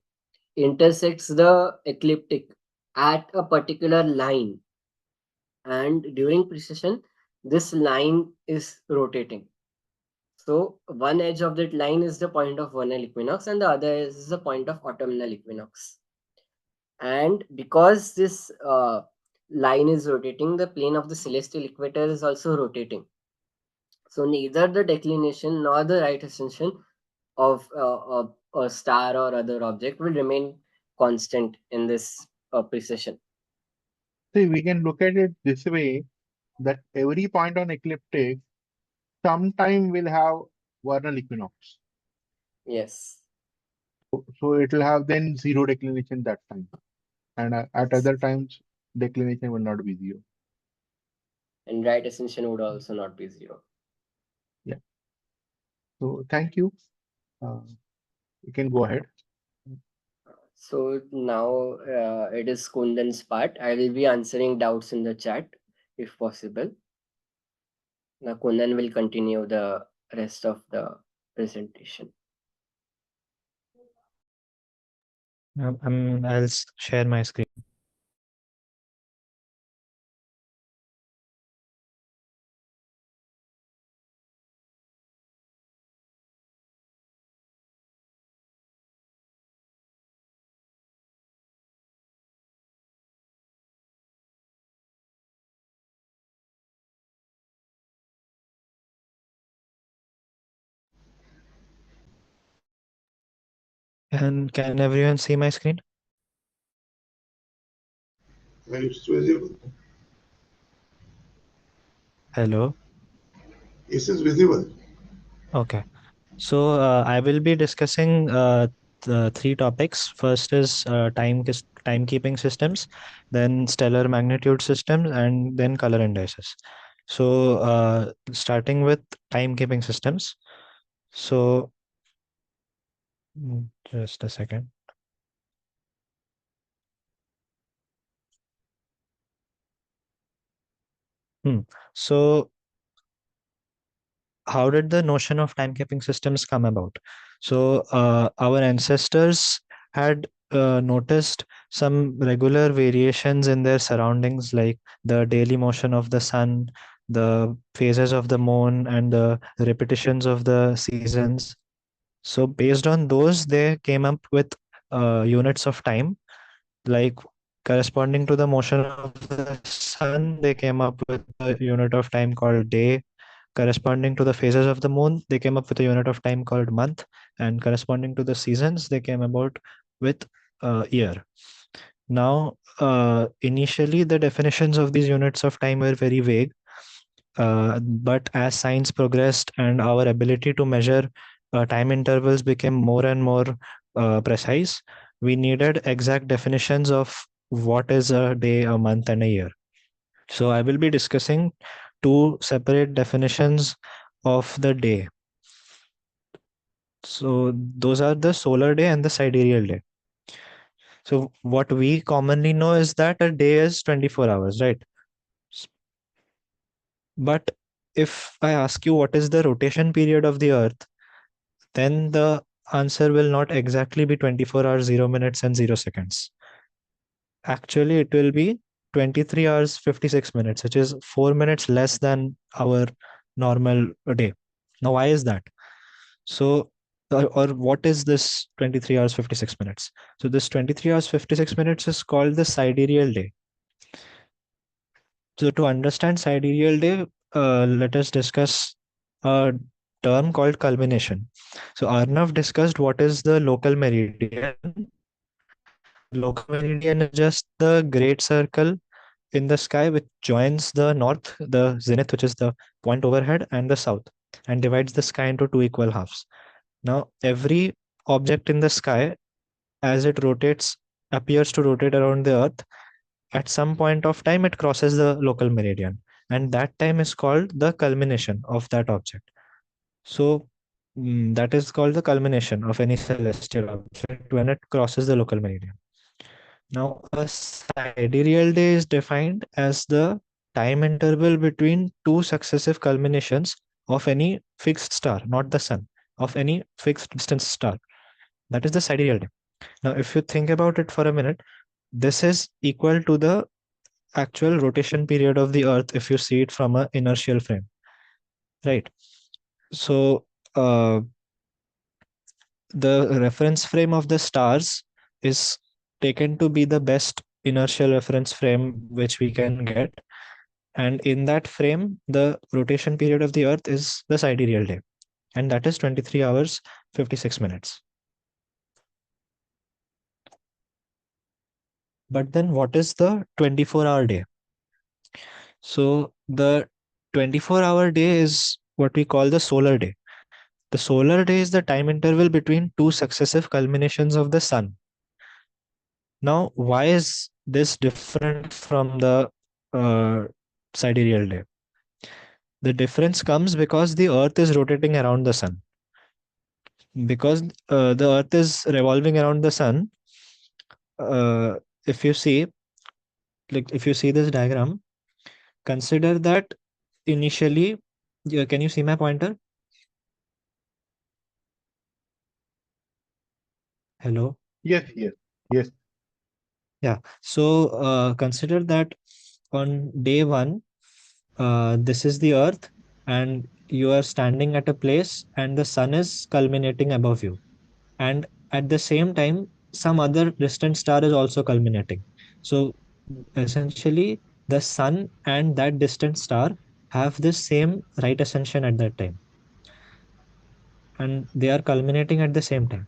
intersects the ecliptic at a particular line, and during precession, this line is rotating. So, one edge of that line is the point of vernal equinox, and the other is the point of autumnal equinox. And because this line is rotating, the plane of the celestial equator is also rotating. So neither the declination nor the right ascension of a star or other object will remain constant in this precession. See, we can look at it this way, that every point on ecliptic sometime will have vernal equinox. Yes. So it will have then zero declination that time. And at other times, declination will not be zero. And right ascension would also not be zero. Yeah. So thank you. You can go ahead. So now it is Kundan's part. I will be answering doubts in the chat if possible. Now Kundan will continue the rest of the presentation. I'll share my screen. And can everyone see my screen? It's visible. Hello. This is visible. Okay. So I will be discussing the three topics. First is timekeeping systems, then stellar magnitude systems, and then color indices. So starting with timekeeping systems. So just a second. So how did the notion of timekeeping systems come about? So our ancestors had noticed some regular variations in their surroundings, like the daily motion of the sun, the phases of the moon, and the repetitions of the seasons. So based on those, they came up with units of time, like corresponding to the motion of the sun, they came up with a unit of time called day. Corresponding to the phases of the moon, they came up with a unit of time called month, and corresponding to the seasons, they came about with year. Now, initially, the definitions of these units of time were very vague, but as science progressed and our ability to measure time intervals became more and more precise, we needed exact definitions of what is a day, a month, and a year. So I will be discussing two separate definitions of the day. So those are the solar day and the sidereal day. So what we commonly know is that a day is 24 hours, right? But if I ask you what is the rotation period of the Earth, then the answer will not exactly be 24 hours, 0 minutes, and 0 seconds. Actually, it will be 23 hours, 56 minutes, which is 4 minutes less than our normal day. Now, why is that? So, or what is this 23 hours, 56 minutes? So, this 23 hours, 56 minutes is called the sidereal day. So, to understand sidereal day, let us discuss a term called culmination. So, Arnav discussed what is the local meridian. Local meridian is just the great circle in the sky which joins the north, the zenith, which is the point overhead, and the south, and divides the sky into two equal halves. Now, every object in the sky, as it rotates, appears to rotate around the earth. At some point of time, it crosses the local meridian, and that time is called the culmination of that object. So, that is called the culmination of any celestial object when it crosses the local meridian. Now, a sidereal day is defined as the time interval between two successive culminations of any fixed star, not the sun, of any fixed distance star. That is the sidereal day. Now, if you think about it for a minute, this is equal to the actual rotation period of the Earth if you see it from an inertial frame, right? So, the reference frame of the stars is taken to be the best inertial reference frame which we can get. And in that frame, the rotation period of the Earth is the sidereal day, and that is 23 hours, 56 minutes. But then what is the 24-hour day? So the 24-hour day is what we call the solar day. The solar day is the time interval between two successive culminations of the sun. Now, why is this different from the sidereal day? The difference comes because the Earth is rotating around the sun. Because the Earth is revolving around the sun, uh, if you see, if you see this diagram, consider that initially, yeah, can you see my pointer? Hello? Yes, yes, yes. Yeah. So consider that on day one, this is the Earth, and you are standing at a place, and the sun is culminating above you. And at the same time, some other distant star is also culminating. So essentially, the sun and that distant star have the same right ascension at that time, and they are culminating at the same time.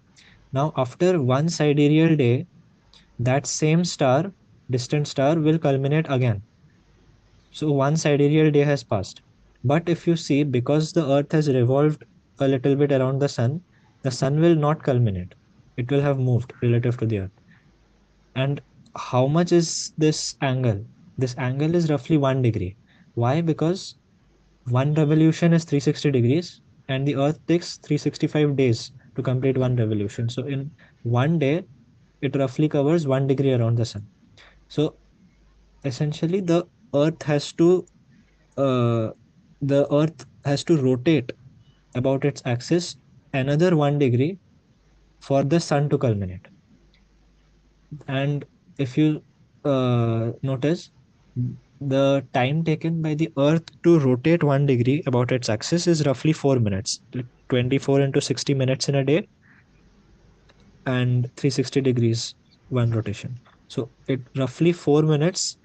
Now, after one sidereal day, that same star, distant star, will culminate again. So one sidereal day has passed. But if you see, because the Earth has revolved a little bit around the sun will not culminate. It will have moved relative to the Earth. And how much is this angle? This angle is roughly 1 degree. Why? Because one revolution is 360 degrees, and the Earth takes 365 days to complete one revolution. So in one day, it roughly covers 1 degree around the sun. So essentially, Earth has to uh, the Earth has to rotate about its axis another 1 degree for the sun to culminate. And if you notice, the time taken by the Earth to rotate 1 degree about its axis is roughly 4 minutes, like 24 into 60 minutes in a day, and 360 degrees one rotation. So it roughly 4 minutes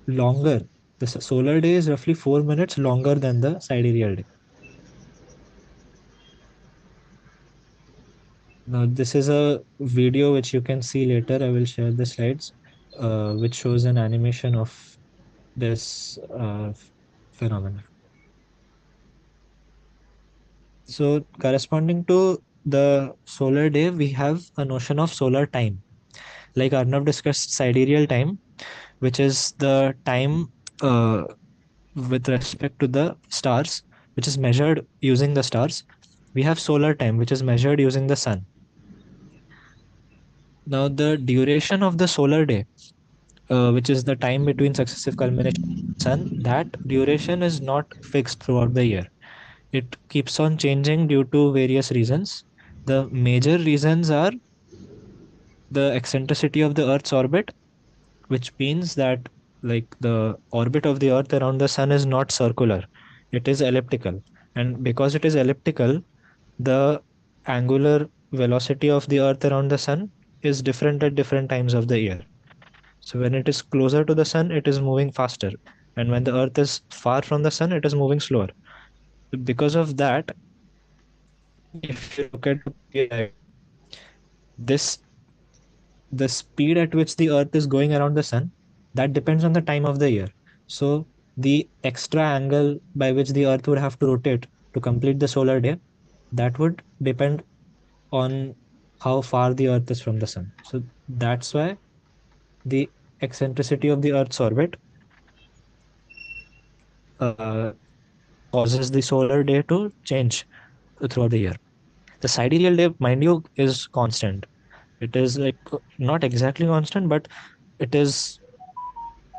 longer. The solar day is roughly 4 minutes longer than the sidereal day. Now, this is a video which you can see later. I will share the slides, which shows an animation of this phenomenon. So, corresponding to the solar day, we have a notion of solar time. Like Arnav discussed sidereal time, which is the time with respect to the stars, which is measured using the stars. We have solar time, which is measured using the sun. Now, the duration of the solar day, which is the time between successive culmination of the sun, that duration is not fixed throughout the year. It keeps on changing due to various reasons. The major reasons are the eccentricity of the Earth's orbit, which means that like the orbit of the Earth around the sun is not circular, it is elliptical. And because it is elliptical, the angular velocity of the Earth around the sun is different at different times of the year. So when it is closer to the sun, it is moving faster. And when the Earth is far from the sun, it is moving slower. Because of that, if you look at the previous diagram, this the speed at which the Earth is going around the sun, that depends on the time of the year. So the extra angle by which the Earth would have to rotate to complete the solar day, that would depend on how far the Earth is from the sun. So that's why the eccentricity of the Earth's orbit uh, causes the solar day to change throughout the year. The sidereal day, mind you, is constant. It is like not exactly constant, but it is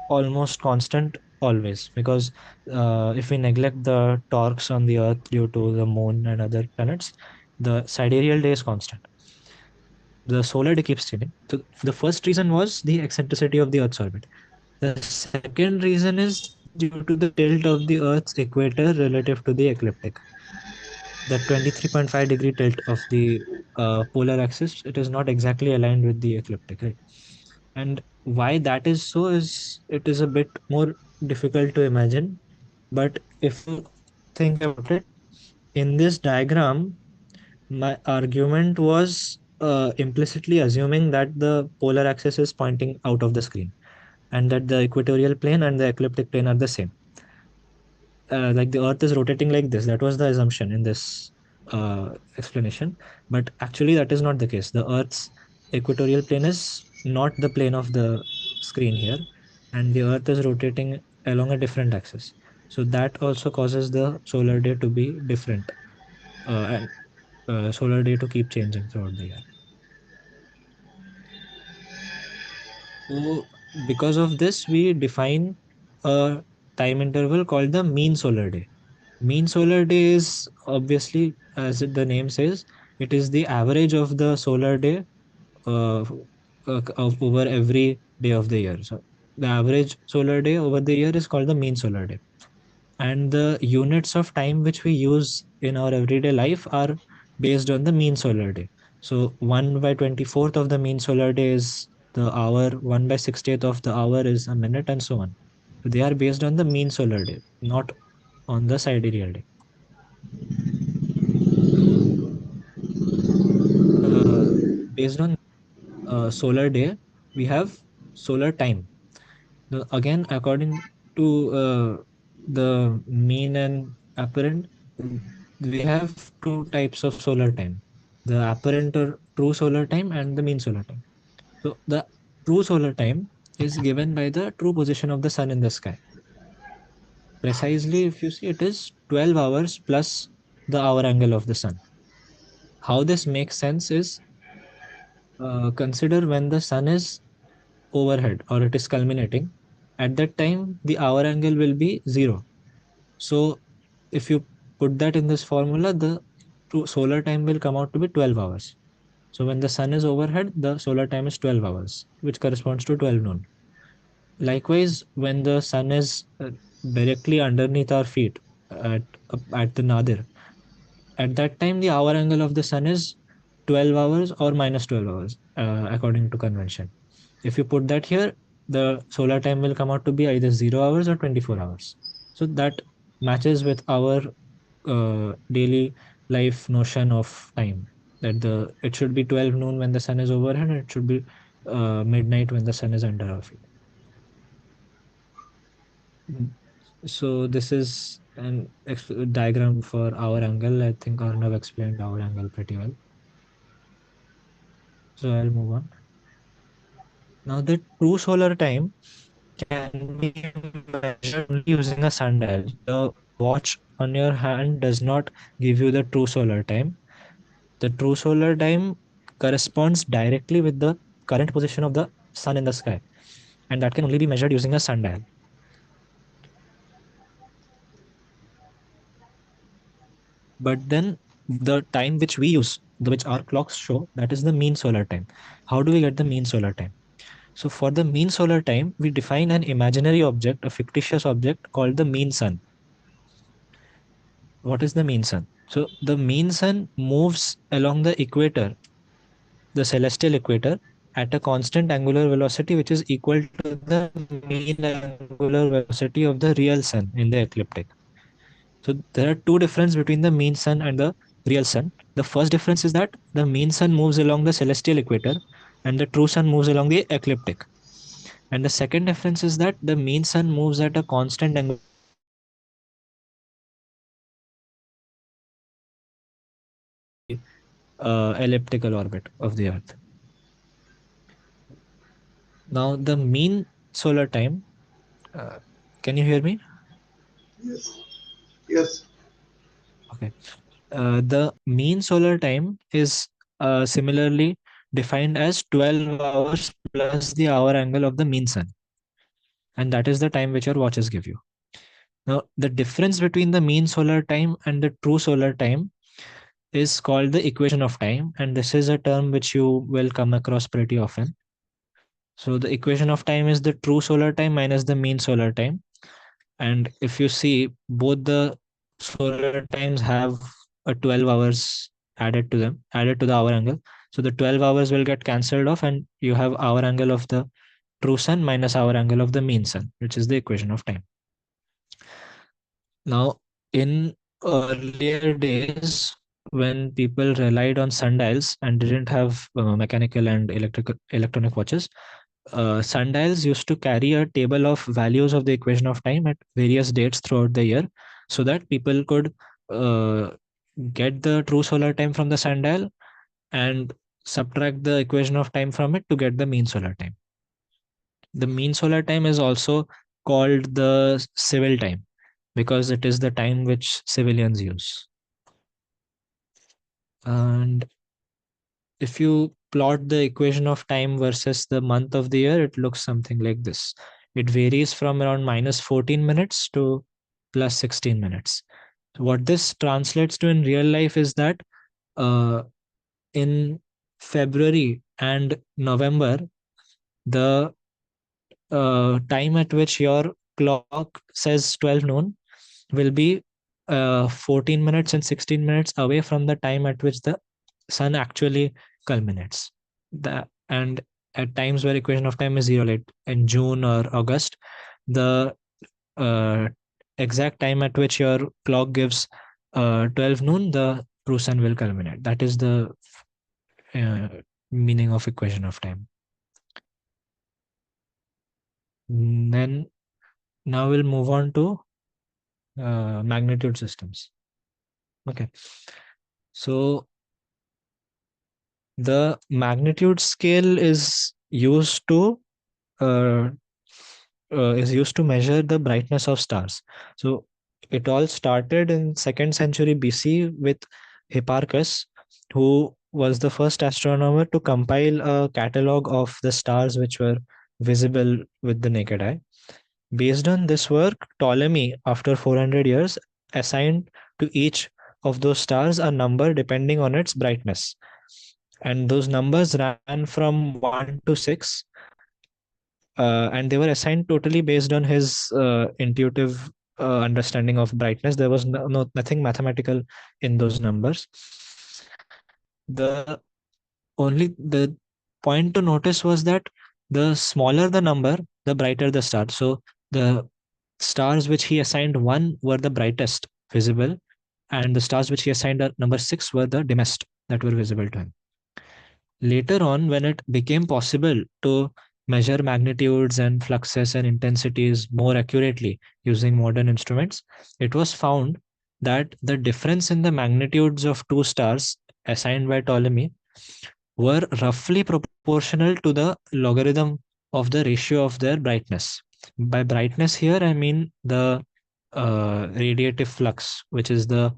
almost constant always, because if we neglect the torques on the Earth due to the moon and other planets, the sidereal day is constant. The solar day keeps changing. So the first reason was the eccentricity of the Earth's orbit. The second reason is due to the tilt of the Earth's equator relative to the ecliptic. The 23.5-degree tilt of the polar axis, it is not exactly aligned with the ecliptic, right? And why that is so is it is a bit more difficult to imagine. But if you think about it, in this diagram, my argument was implicitly assuming that the polar axis is pointing out of the screen and that the equatorial plane and the ecliptic plane are the same. Like the Earth is rotating like this. That was the assumption in this explanation. But actually, that is not the case. The Earth's equatorial plane is not the plane of the screen here, and the Earth is rotating along a different axis. So that also causes the solar day to be different, and solar day to keep changing throughout the year. So because of this, we define a time interval called the mean solar day. Mean solar day is obviously, as the name says, it is the average of the solar day uh, of over every day of the year. So the average solar day over the year is called the mean solar day. And the units of time which we use in our everyday life are based on the mean solar day. So 1 by 24th of the mean solar day is the hour, 1 by 60th of the hour is a minute, and so on. So they are based on the mean solar day, not on the sidereal day. based on solar day, we have solar time. Again, according to the mean and apparent, we have two types of solar time: the apparent or true solar time and the mean solar time. So the true solar time is given by the true position of the sun in the sky. Precisely, if you see, it is 12 hours plus the hour angle of the sun. How this makes sense is, consider when the sun is overhead or it is culminating. At that time, the hour angle will be 0. So if you put that in this formula, the solar time will come out to be 12 hours. So when the sun is overhead, the solar time is 12 hours, which corresponds to 12 noon. Likewise, when the sun is directly underneath our feet at the nadir, at that time the hour angle of the sun is 12 hours or minus 12 hours, according to convention. If you put that here, the solar time will come out to be either 0 hours or 24 hours. So that matches with our daily life notion of time, that the it should be 12 noon when the sun is overhead, and it should be midnight when the sun is under our feet. So this is an diagram for hour angle. I think Arnav explained hour angle pretty well. So I'll move on. Now the true solar time can be measured only using a sundial. The watch on your hand does not give you the true solar time. The true solar time corresponds directly with the current position of the sun in the sky, and that can only be measured using a sundial. But then the time which we use, which our clocks show, that is the mean solar time. How do we get the mean solar time? So for the mean solar time, we define an imaginary object, a fictitious object called the mean sun. What is the mean sun? So the mean sun moves along the equator, the celestial equator, at a constant angular velocity which is equal to the mean angular velocity of the real sun in the ecliptic. So there are two differences between the mean sun and the real sun. The first difference is that the mean sun moves along the celestial equator and the true sun moves along the ecliptic. And the second difference is that the mean sun moves at a constant angular elliptical orbit of the Earth. Now, the mean solar time, can you hear me? Yes. Yes. Okay. The mean solar time is similarly defined as 12 hours plus the hour angle of the mean sun. And that is the time which your watches give you. Now, the difference between the mean solar time and the true solar time is called the equation of time. And this is a term which you will come across pretty often. So the equation of time is the true solar time minus the mean solar time. And if you see, both the solar times have a 12 hours added to them, added to the hour angle. So the 12 hours will get cancelled off, and you have hour angle of the true sun minus hour angle of the mean sun, which is the equation of time. Now, in earlier days, when people relied on sundials and didn't have mechanical and electronic watches, sundials used to carry a table of values of the equation of time at various dates throughout the year, so that people could uh, get the true solar time from the sundial and subtract the equation of time from it to get the mean solar time. The mean solar time is also called the civil time because it is the time which civilians use. And if you plot the equation of time versus the month of the year, it looks something like this. It varies from around minus 14 minutes to plus 16 minutes. What this translates to in real life is that in February and November, the time at which your clock says 12 noon will be 14 minutes and 16 minutes away from the time at which the sun actually culminates. And at times where equation of time is 0, like in June or August, the uh, exact time at which your clock gives 12 noon, the true sun will culminate. That is the meaning of equation of time. Then now we'll move on to magnitude systems. Okay. So the magnitude scale uh, is used to measure the brightness of stars. So it all started in 2nd century BC with Hipparchus, who was the first astronomer to compile a catalog of the stars which were visible with the naked eye. Based on this work, Ptolemy, after 400 years, assigned to each of those stars a number depending on its brightness. And those numbers ran from 1 to 6, and they were assigned totally based on his intuitive understanding of brightness. There was nothing mathematical in those numbers. The point to notice was that the smaller the number, the brighter the star. So the stars which he assigned 1 were the brightest visible, and the stars which he assigned a number 6 were the dimmest that were visible to him. Later on, when it became possible to measure magnitudes and fluxes and intensities more accurately using modern instruments, it was found that the difference in the magnitudes of two stars assigned by Ptolemy were roughly proportional to the logarithm of the ratio of their brightness. By brightness here, I mean the radiative flux, which is the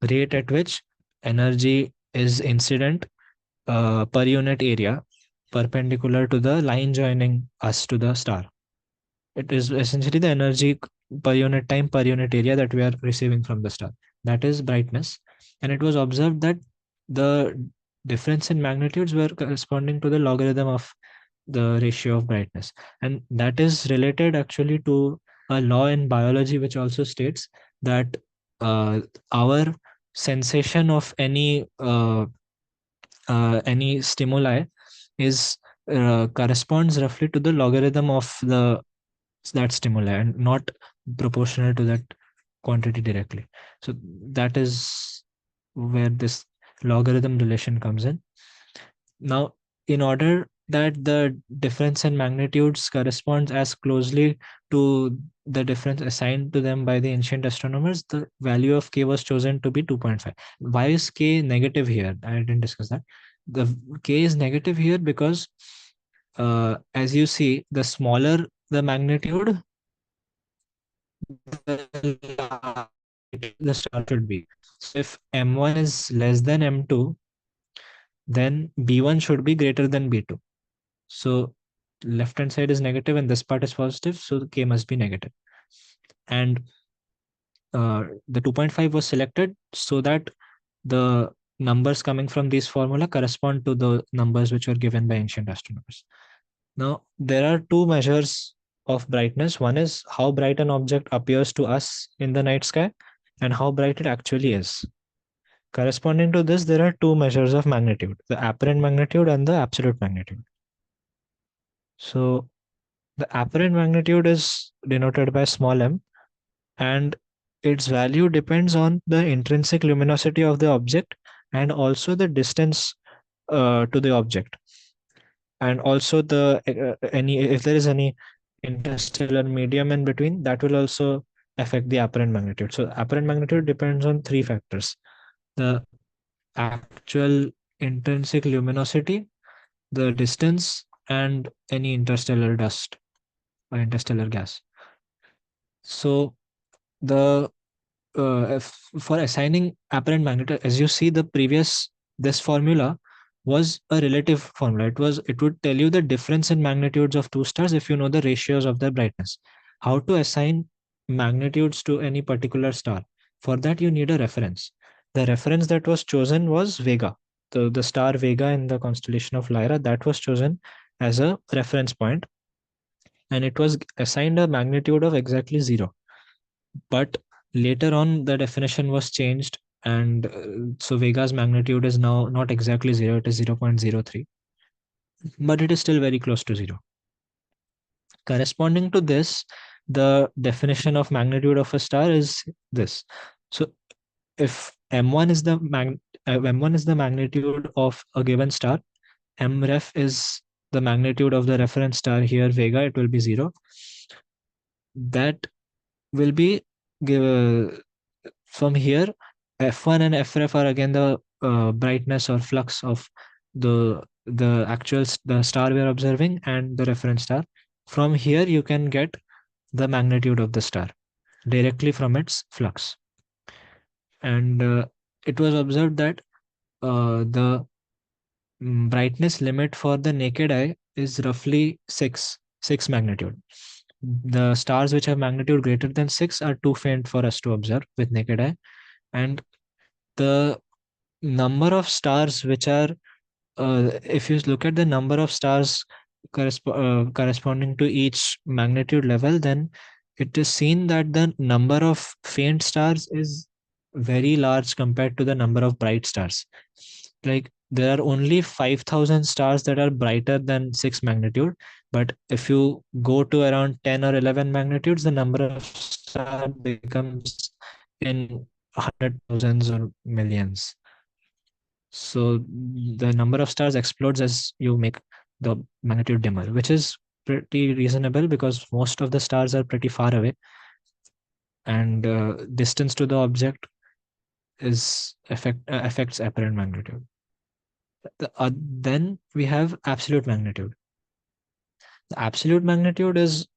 rate at which energy is incident per unit area perpendicular to the line joining us to the star. It is essentially the energy per unit time per unit area that we are receiving from the star. That is brightness. And it was observed that the difference in magnitudes were corresponding to the logarithm of the ratio of brightness. And that is related actually to a law in biology, which also states that our sensation of any stimuli is corresponds roughly to the logarithm of that stimuli and not proportional to that quantity directly. So that is where this logarithm relation comes in. Now, in order that the difference in magnitudes corresponds as closely to the difference assigned to them by the ancient astronomers, the value of k was chosen to be 2.5. Why is k negative here? I didn't discuss that. The k is negative here because as you see, the smaller the magnitude, the star should be. So if m1 is less than m2, then b1 should be greater than b2. So left hand side is negative and this part is positive, so k must be negative. And the 2.5 was selected so that the numbers coming from this formula correspond to the numbers which were given by ancient astronomers. Now, there are two measures of brightness. One is how bright an object appears to us in the night sky and how bright it actually is. Corresponding to this, there are two measures of magnitude, the apparent magnitude and the absolute magnitude. So the apparent magnitude is denoted by small m, and its value depends on the intrinsic luminosity of the object and also the distance to the object, and also the any if there is any interstellar medium in between, that will also affect the apparent magnitude. So apparent magnitude depends on three factors: the actual intrinsic luminosity, the distance, and any interstellar dust or interstellar gas. So the for assigning apparent magnitude, as you see, this formula was a relative formula. It would tell you the difference in magnitudes of two stars if you know the ratios of their brightness. How to assign magnitudes to any particular star? For that, you need a reference. The reference that was chosen was Vega, the star Vega in the constellation of Lyra. That was chosen as a reference point, and it was assigned a magnitude of exactly 0. But later on, the definition was changed, and so Vega's magnitude is now not exactly 0, it is 0.03, but it is still very close to 0. Corresponding to this, the definition of magnitude of a star is this. So if m1 is the magnitude of a given star, mref is the magnitude of the reference star, here Vega, it will be 0. That will be from here, f1 and fref are again the brightness or flux of the actual the star we are observing and the reference star. From here you can get the magnitude of the star directly from its flux. And it was observed that the brightness limit for the naked eye is roughly 6 magnitude. The stars which have magnitude greater than 6 are too faint for us to observe with naked eye. And the number of stars which are if you look at the number of stars corresponding to each magnitude level, then it is seen that the number of faint stars is very large compared to the number of bright stars. Like there are only 5,000 stars that are brighter than 6 magnitude, but if you go to around 10 or 11 magnitudes, the number of stars becomes in hundred thousands or millions. So the number of stars explodes as you make the magnitude dimmer, which is pretty reasonable because most of the stars are pretty far away, and distance to the object is affects apparent magnitude. Then we have absolute magnitude. The absolute magnitude is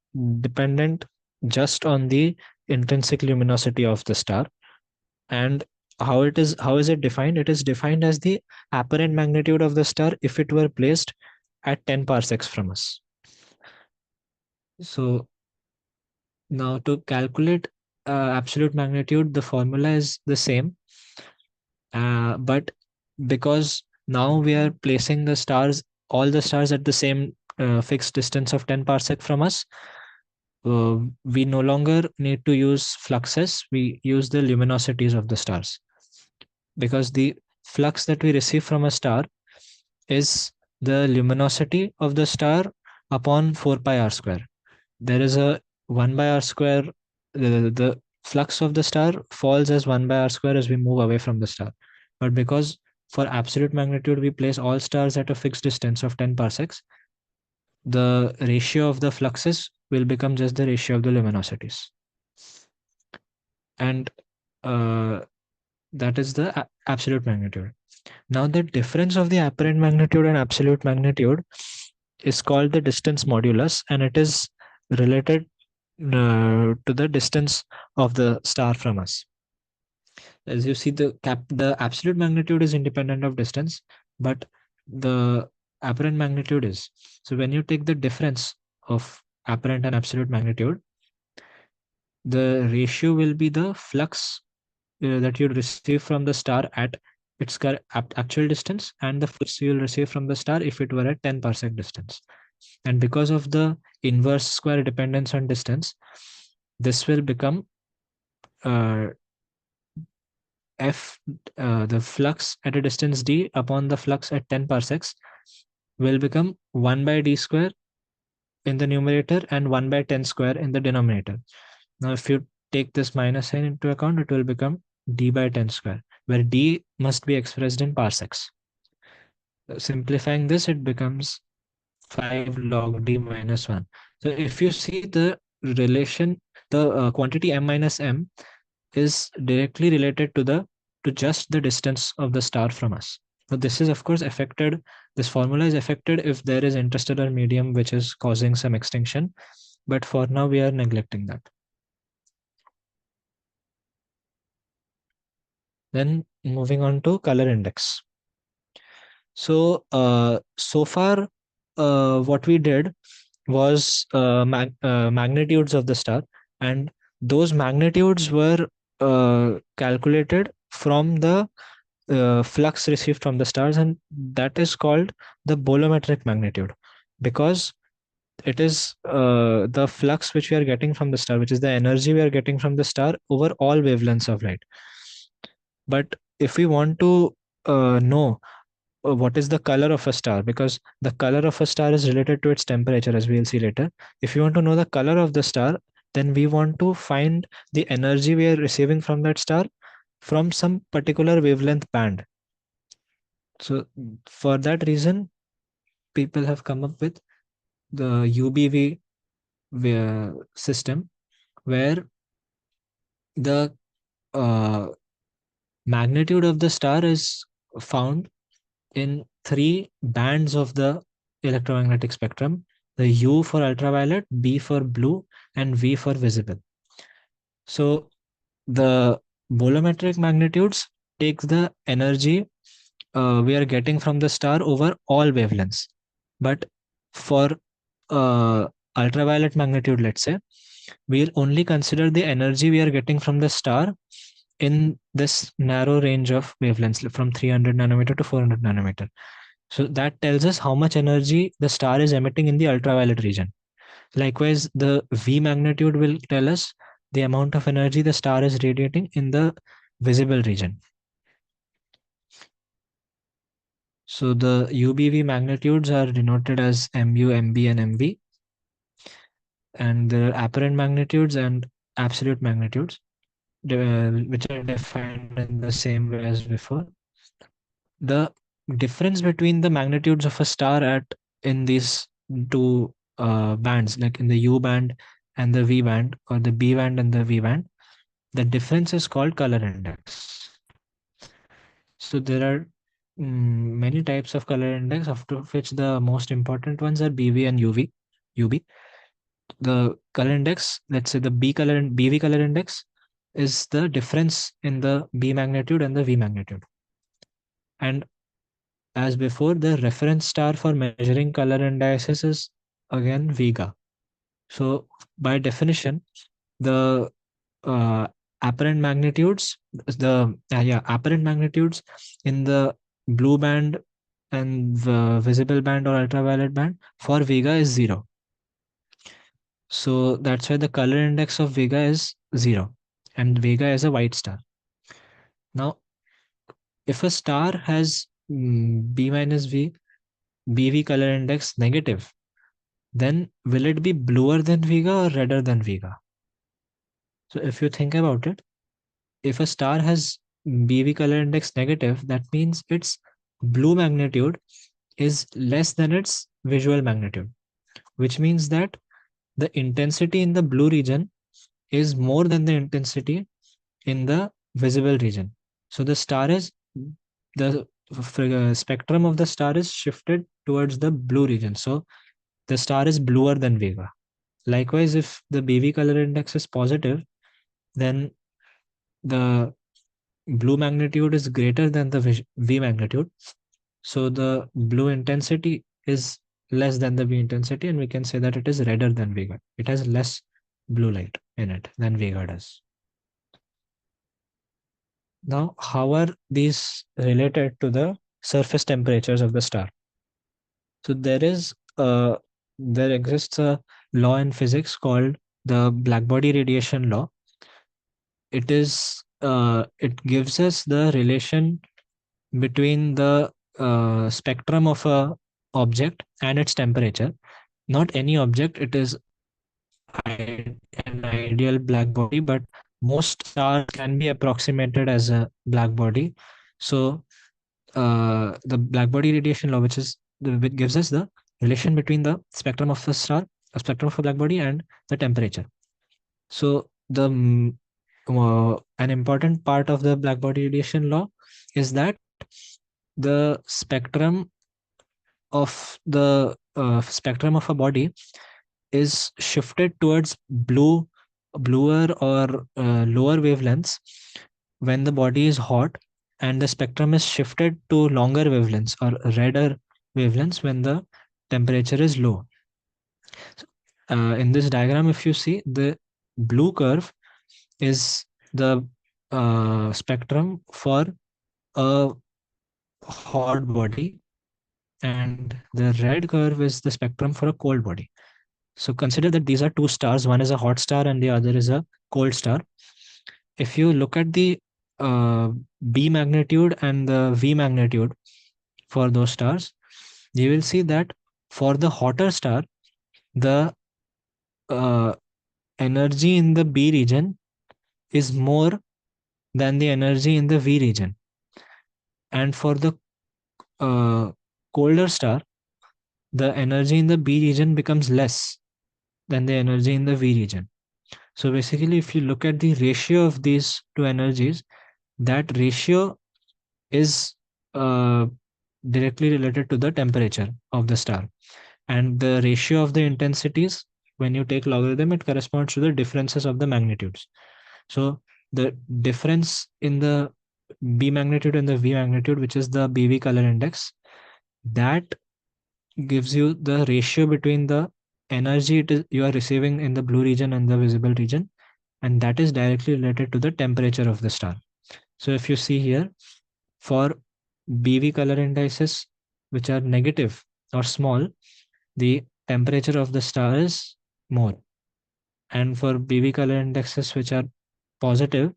dependent just on the intrinsic luminosity of the star. And how is it defined? It is defined as the apparent magnitude of the star if it were placed at 10 parsecs from us. So now to calculate absolute magnitude, the formula is the same, but because now we are placing the stars, all the stars at the same fixed distance of 10 parsec from us, we no longer need to use fluxes, we use the luminosities of the stars. Because the flux that we receive from a star is the luminosity of the star upon 4 pi r square. There is a 1 by r square, the flux of the star falls as 1 by r square as we move away from the star. But because for absolute magnitude, we place all stars at a fixed distance of 10 parsecs, the ratio of the fluxes will become just the ratio of the luminosities. And that is the absolute magnitude. Now the difference of the apparent magnitude and absolute magnitude is called the distance modulus, and it is related to the distance of the star from us. As you see, the absolute magnitude is independent of distance, but the apparent magnitude is. So when you take the difference of apparent and absolute magnitude, the ratio will be the flux that you receive from the star at its actual distance and the flux you will receive from the star if it were at 10 parsec distance. And because of the inverse square dependence on distance, this will become the flux at a distance d upon the flux at 10 parsecs will become 1 by d square in the numerator and 1 by 10 square in the denominator. Now, if you take this minus sign into account, it will become d by 10 square, where d must be expressed in parsecs. Simplifying this, it becomes 5 log d minus 1. So if you see the relation, the quantity m minus m is directly related to just the distance of the star from us. So this is of course affected, this formula is affected if there is interstellar medium which is causing some extinction, but for now we are neglecting that. Then moving on to color index. So so far what we did was magnitudes of the star, and those magnitudes were calculated from the flux received from the stars, and that is called the bolometric magnitude, because it is the flux which we are getting from the star, which is the energy we are getting from the star over all wavelengths of light. But if we want to know what is the color of a star, because the color of a star is related to its temperature, as we'll see later. If you want to know the color of the star, then we want to find the energy we are receiving from that star from some particular wavelength band. So for that reason, people have come up with the UBV system, where the magnitude of the star is found in 3 bands of the electromagnetic spectrum: the U for ultraviolet, B for blue, and V for visible. So the bolometric magnitudes takes the energy we are getting from the star over all wavelengths. But for ultraviolet magnitude, let's say, we'll only consider the energy we are getting from the star in this narrow range of wavelengths from 300 nanometer to 400 nanometer. So that tells us how much energy the star is emitting in the ultraviolet region. Likewise, the V magnitude will tell us the amount of energy the star is radiating in the visible region. So the UBV magnitudes are denoted as MU, MB, and MV, and there are apparent magnitudes and absolute magnitudes, which are defined in the same way as before. The difference between the magnitudes of a star at in these two bands, like in the U band and the V band, or the B band and the V band, the difference is called color index. So there are many types of color index, of which the most important ones are BV and UB. The color index, let's say the BV color index, is the difference in the B magnitude and the V magnitude. And as before, the reference star for measuring color indices is again Vega. So by definition, the apparent magnitudes, apparent magnitudes in the blue band and the visible band or ultraviolet band for Vega is 0. So that's why the color index of Vega is 0, and Vega is a white star. Now, if a star has B minus V, BV color index negative, then will it be bluer than Vega or redder than Vega? So if you think about it, if a star has BV color index negative, that means its blue magnitude is less than its visual magnitude, which means that the intensity in the blue region is more than the intensity in the visible region. So the spectrum of the star is shifted towards the blue region. So the star is bluer than Vega. Likewise, if the BV color index is positive, then the blue magnitude is greater than the V magnitude. So the blue intensity is less than the V intensity, and we can say that it is redder than Vega. It has less blue light in it than Vega does. Now, how are these related to the surface temperatures of the star? So there exists a law in physics called the blackbody radiation law. It gives us the relation between the spectrum of a object and its temperature. Not any object, it is an ideal black body, but most stars can be approximated as a black body. So the black body radiation law, which gives us the relation between the spectrum of a star, a spectrum of a black body, and the temperature. So an important part of the black body radiation law is that the spectrum of a body is shifted towards bluer or lower wavelengths when the body is hot, and the spectrum is shifted to longer wavelengths or redder wavelengths when the temperature is low. In this diagram, if you see, the blue curve is the spectrum for a hot body, and the red curve is the spectrum for a cold body. So consider that these are two stars. One is a hot star and the other is a cold star. If you look at the B magnitude and the V magnitude for those stars, you will see that for the hotter star, the energy in the B region is more than the energy in the V region. And for the colder star, the energy in the B region becomes less than the energy in the V region. So basically, if you look at the ratio of these two energies, that ratio is directly related to the temperature of the star. And the ratio of the intensities, when you take logarithm, it corresponds to the differences of the magnitudes. So the difference in the B magnitude and the V magnitude, which is the BV color index, that gives you the ratio between the energy you are receiving in the blue region and the visible region, and that is directly related to the temperature of the star. So if you see here, for BV color indices which are negative or small, the temperature of the star is more. And for BV color indexes which are positive,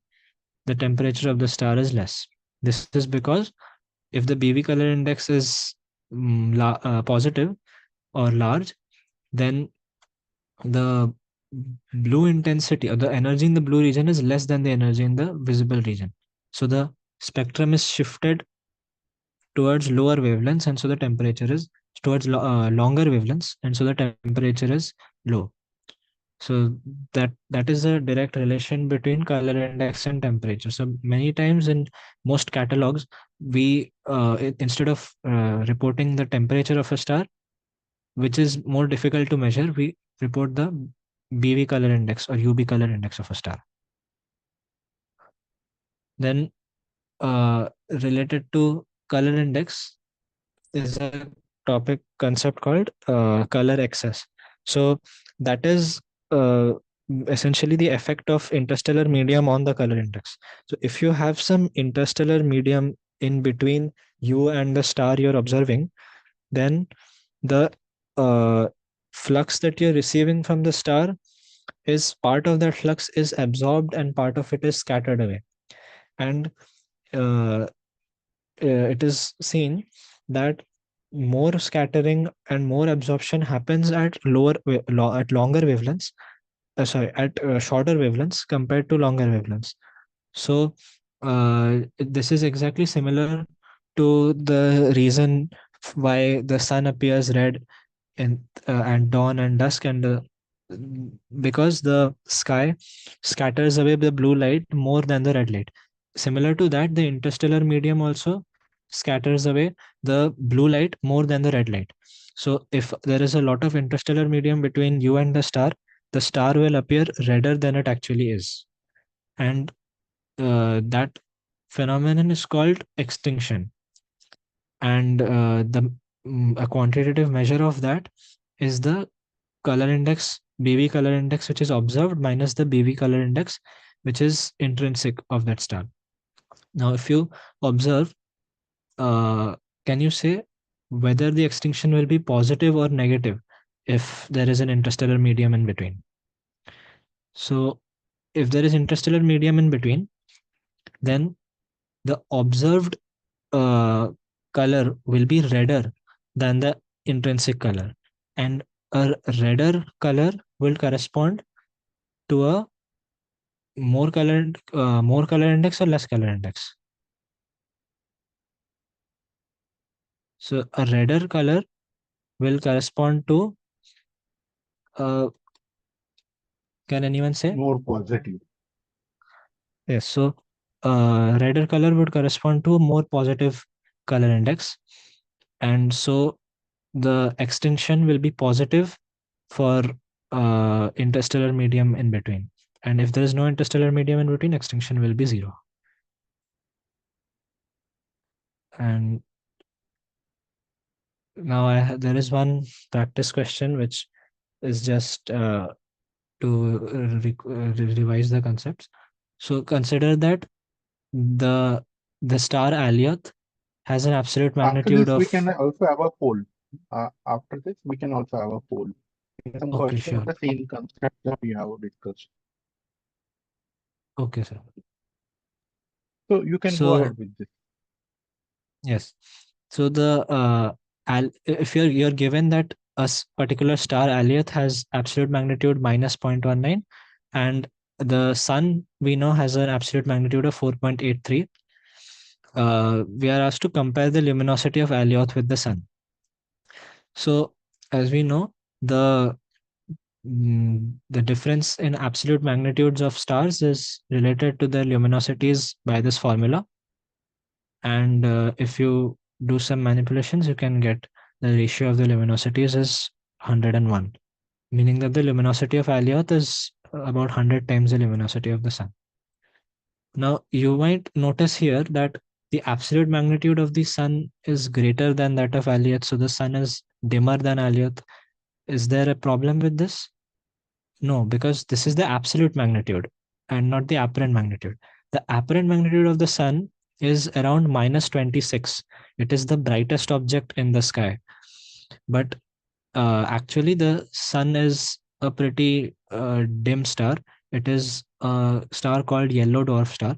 the temperature of the star is less. This is because if the BV color index is positive or large, then the blue intensity or the energy in the blue region is less than the energy in the visible region. So the spectrum is shifted towards lower wavelengths, and so the temperature is towards longer wavelengths, and so the temperature is low. So that is a direct relation between color index and temperature. So many times in most catalogs, we instead of reporting the temperature of a star, which is more difficult to measure, we report the BV color index or UB color index of a star. Then related to color index is a topic concept called color excess. So that is uh, essentially the effect of interstellar medium on the color index. So if you have some interstellar medium in between you and the star you're observing, then the flux that you're receiving from the star is part of that flux is absorbed and part of it is scattered away. And it is seen that more scattering and more absorption happens at at longer wavelengths, at shorter wavelengths compared to longer wavelengths. So this is exactly similar to the reason why the sun appears red in and dawn and dusk, and because the sky scatters away the blue light more than the red light. Similar to that, the interstellar medium also scatters away the blue light more than the red light. So if there is a lot of interstellar medium between you and the star will appear redder than it actually is. And that phenomenon is called extinction. And a quantitative measure of that is the color index, BV color index, which is observed minus the BV color index, which is intrinsic of that star. Now, if you observe, can you say whether the extinction will be positive or negative if there is an interstellar medium in between? So, if there is interstellar medium in between, then the observed color will be redder than the intrinsic color, and a redder color will correspond to a more color index or less color index. So a redder color will correspond to can anyone say? More positive. Yes. So redder color would correspond to a more positive color index, and so the extinction will be positive for interstellar medium in between. And if there is no interstellar medium in between, extinction will be 0. And now there is one practice question which is just revise the concepts. So consider that the star Alioth has an absolute After magnitude this, we of. can also have a poll. After this, we can also have a poll. Some Okay, question sure. of the same concept that we have discussed. Okay, sir. So you can go ahead with this. Yes. So if you're given that a particular star Alioth has absolute magnitude minus 0.19, and the sun we know has an absolute magnitude of 4.83. We are asked to compare the luminosity of Alioth with the sun. So as we know, the difference in absolute magnitudes of stars is related to their luminosities by this formula. And if you do some manipulations, you can get the ratio of the luminosities is 101, meaning that the luminosity of Alioth is about 100 times the luminosity of the sun. Now, you might notice here that the absolute magnitude of the sun is greater than that of Alioth. So the sun is dimmer than Alioth. Is there a problem with this? No, because this is the absolute magnitude and not the apparent magnitude. The apparent magnitude of the sun is around minus 26. It is the brightest object in the sky. But actually, the sun is a pretty dim star. It is a star called yellow dwarf star.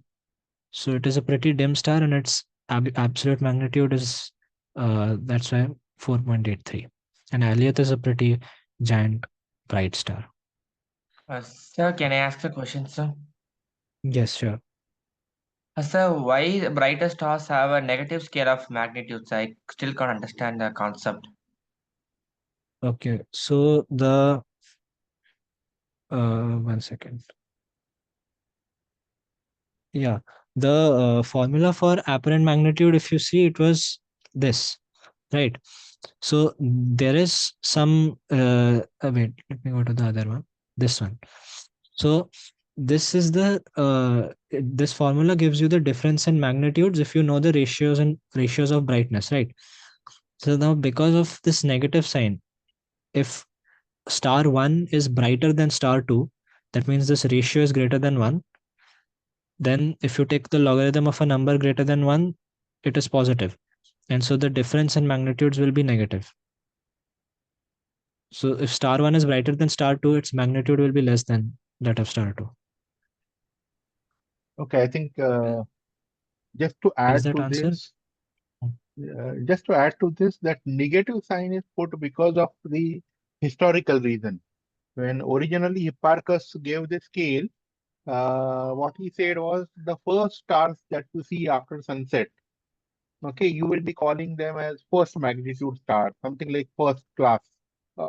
So it is a pretty dim star, and its absolute magnitude is that's why 4.83. And Alioth is a pretty giant bright star. Sir, can I ask a question, sir? Yes, sure. Sir, why the brighter stars have a negative scale of magnitudes? I still can't understand the concept. Okay, so the 1 second. Yeah, the formula for apparent magnitude, if you see, it was this, right? So there is some. Wait, let me go to the other one. This one. So this is the this formula gives you the difference in magnitudes if you know the ratios and ratios of brightness, right? So now because of this negative sign, if star 1 is brighter than star 2, that means this ratio is greater than 1. Then if you take the logarithm of a number greater than 1, it is positive. And so the difference in magnitudes will be negative. So if star 1 is brighter than star 2, its magnitude will be less than that of star 2. Okay, I think just to Does add that to answer? this, that negative sign is put because of the historical reason. When originally Hipparchus gave the scale, what he said was the first stars that you see after sunset, okay, you will be calling them as first magnitude stars, something like first class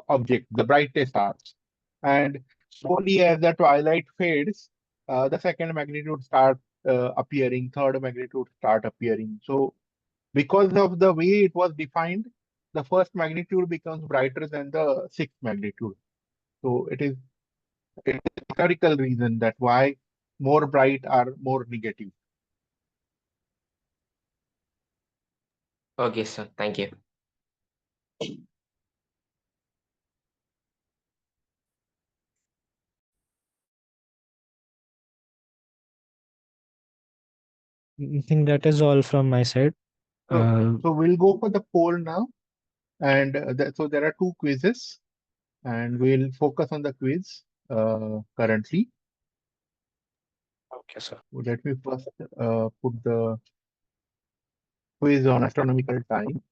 object, the brightest stars. And slowly as the twilight fades, the second magnitude start appearing, third magnitude start appearing. So because of the way it was defined, the first magnitude becomes brighter than the sixth magnitude. So it is a historical reason that why more bright are more negative. Okay, sir. Thank you. I think that is all from my side. So we'll go for the poll now. And so there are two quizzes, and we'll focus on the quiz currently. Okay, sir. Let me first put the quiz on astronomical time.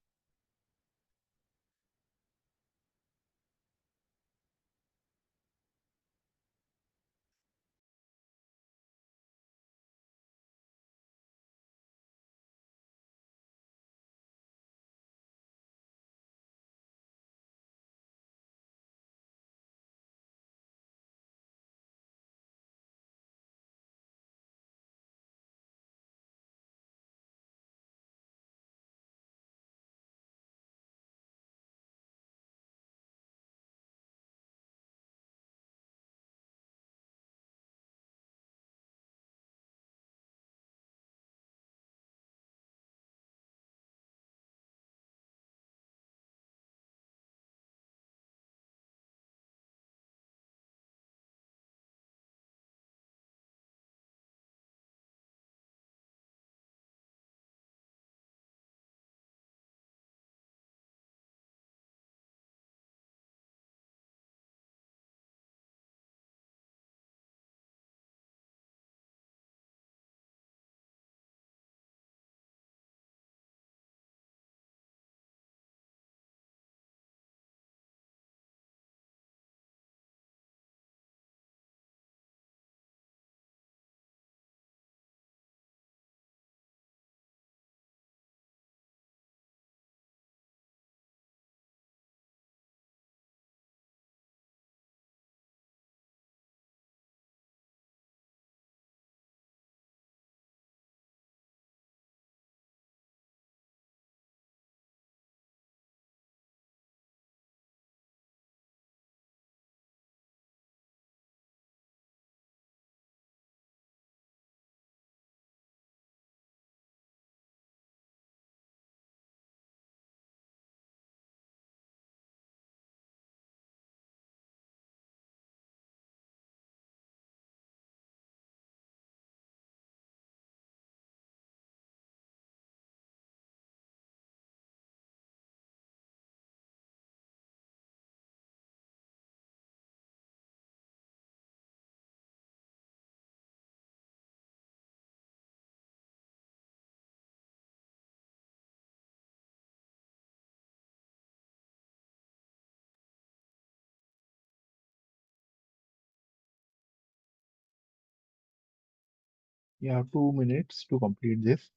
You have 2 minutes to complete this.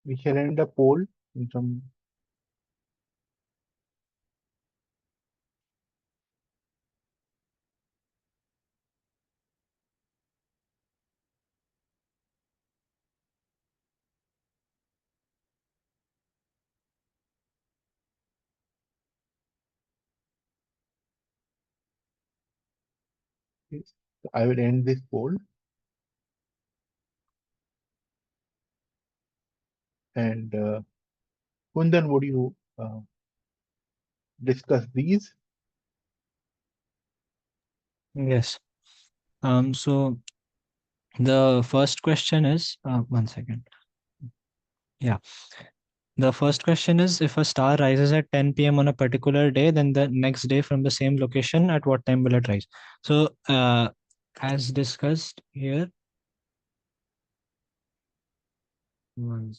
We shall end the poll in some. Yes. I will end this poll. And Kundan, would you discuss these? Yes. So the first question is, 1 second. Yeah. The first question is, if a star rises at 10 p.m. on a particular day, then the next day from the same location, at what time will it rise? So, as discussed here, one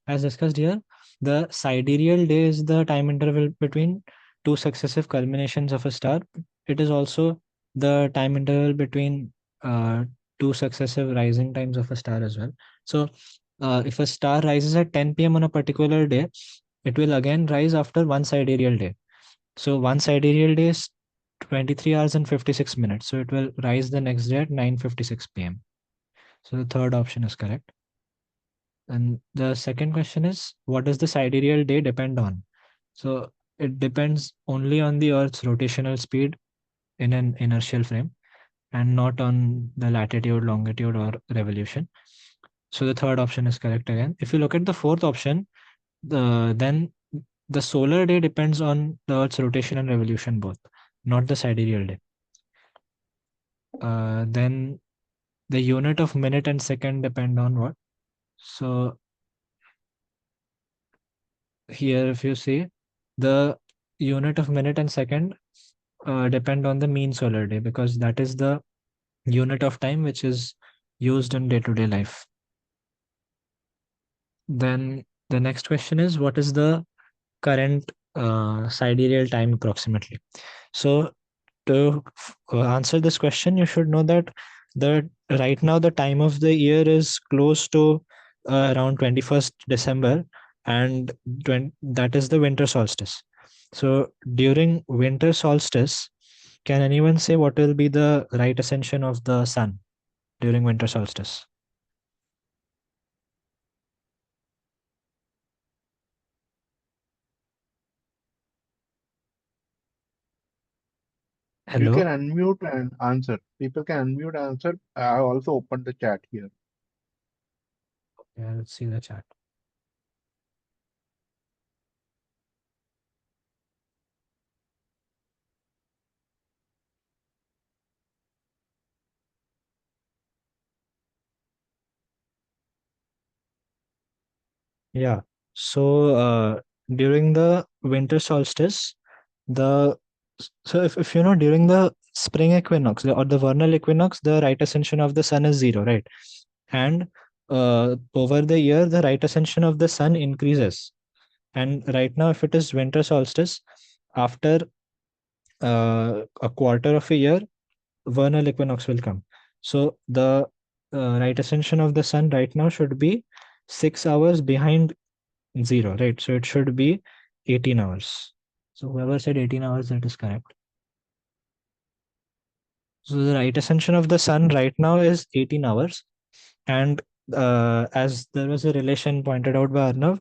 as discussed here, the sidereal day is the time interval between two successive culminations of a star. It is also the time interval between two successive rising times of a star as well. So, if a star rises at 10 p.m. on a particular day, it will again rise after one sidereal day. So, one sidereal day is 23 hours and 56 minutes. So, it will rise the next day at 9:56 p.m. So, the third option is correct. And the second question is, what does the sidereal day depend on? So it depends only on the Earth's rotational speed in an inertial frame and not on the latitude, longitude, or revolution. So the third option is correct again. If you look at the fourth option, then the solar day depends on the Earth's rotation and revolution both, not the sidereal day. Then the unit of minute and second depend on what? So here, if you see, the unit of minute and second depend on the mean solar day, because that is the unit of time which is used in day-to-day life. Then the next question is, what is the current sidereal time approximately? So to answer this question, you should know that right now the time of the year is close to around 21st December, and that is the winter solstice. So during winter solstice, can anyone say what will be the right ascension of the sun during winter solstice? You can Hello? unmute and answer. People can unmute and answer. I also opened the chat here. Yeah, let's see the chat. Yeah. So during the winter solstice, the so if you know, during the spring equinox or the vernal equinox, the right ascension of the sun is 0, right? And over the year, the right ascension of the sun increases. And right now, if it is winter solstice, after a quarter of a year, vernal equinox will come. So the right ascension of the sun right now should be 6 hours behind 0, right? So it should be 18 hours. So whoever said 18 hours, that is correct. So the right ascension of the sun right now is 18 hours. And as there was a relation pointed out by Arnav,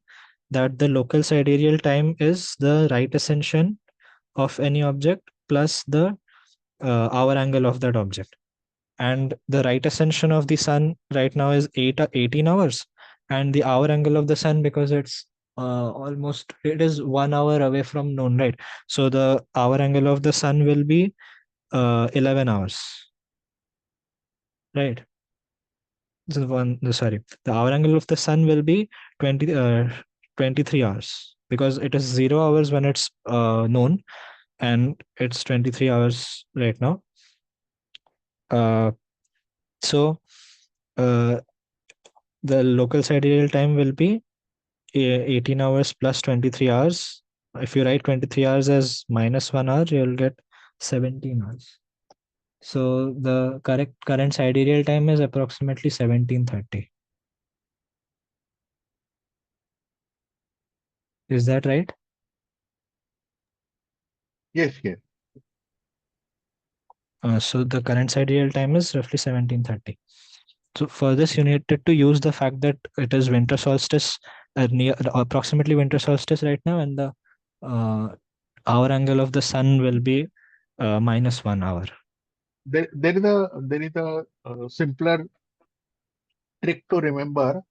that the local sidereal time is the right ascension of any object plus the hour angle of that object. And the right ascension of the sun right now is 18 hours. And the hour angle of the sun, because it's it is 1 hour away from noon, right? So the hour angle of the sun will be 11 hours, right? Sorry, the hour angle of the sun will be 23 hours, because it is 0 hours when it's noon, and it's 23 hours right now. Uh, so uh, the local sidereal time will be 18 hours plus 23 hours. If you write 23 hours as -1 hour, you'll get 17 hours. So the correct current sidereal time is approximately 17:30. Is that right? Yes, yes. So the current sidereal time is roughly 17:30. So for this, you needed to use the fact that it is winter solstice, near approximately winter solstice right now, and the hour angle of the sun will be -1 hour. There is a simpler trick to remember.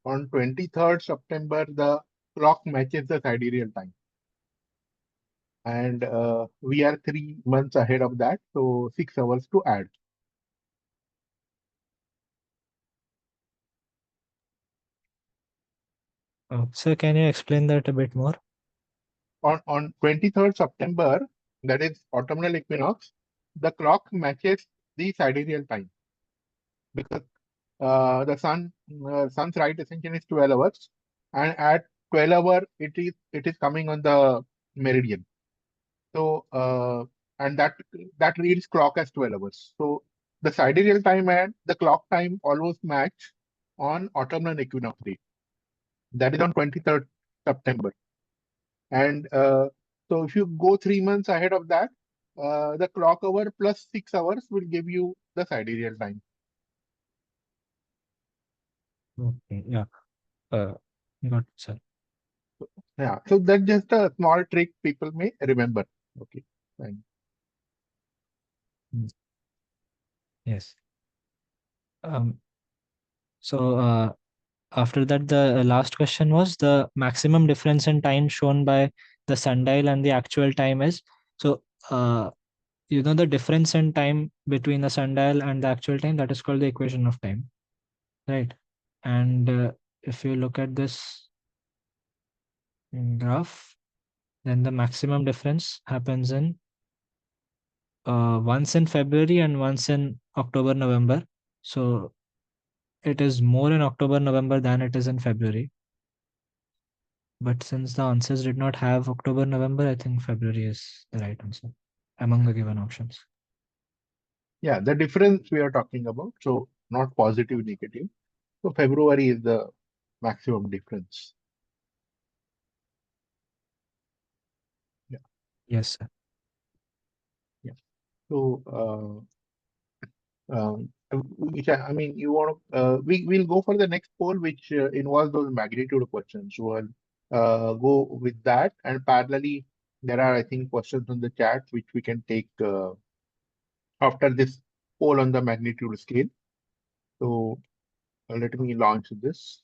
On 23rd September, the clock matches the sidereal time. And we are 3 months ahead of that, so 6 hours to add. So can you explain that a bit more? On 23rd September, that is autumnal equinox, the clock matches the sidereal time, because the sun's right ascension is 12 hours, and at 12 hour it is coming on the meridian. So and that reads clock as 12 hours. So the sidereal time and the clock time almost match on autumnal equinox day. That is on 23rd September. And so if you go 3 months ahead of that, the clock hour plus 6 hours will give you the sidereal time. Okay, yeah. Got it, sir. Yeah, so that's just a small trick people may remember. Okay, fine. Yes. So after that, the last question was the maximum difference in time shown by the sundial and the actual time is. So the difference in time between the sundial and the actual time, that is called the equation of time, right? And if you look at this graph, then the maximum difference happens in once in February and once in October, November. So it is more in October, November than it is in February. But since the answers did not have October, November, I think February is the right answer among the given options. Yeah, the difference we are talking about. So not positive, negative. So February is the maximum difference. Yeah. Yes, sir. Yeah. So I mean, you want to, we'll go for the next poll, which involves those magnitude questions. So I'll go with that, and parallelly, there are, I think, questions on the chat which we can take after this poll on the magnitude scale. So let me launch this.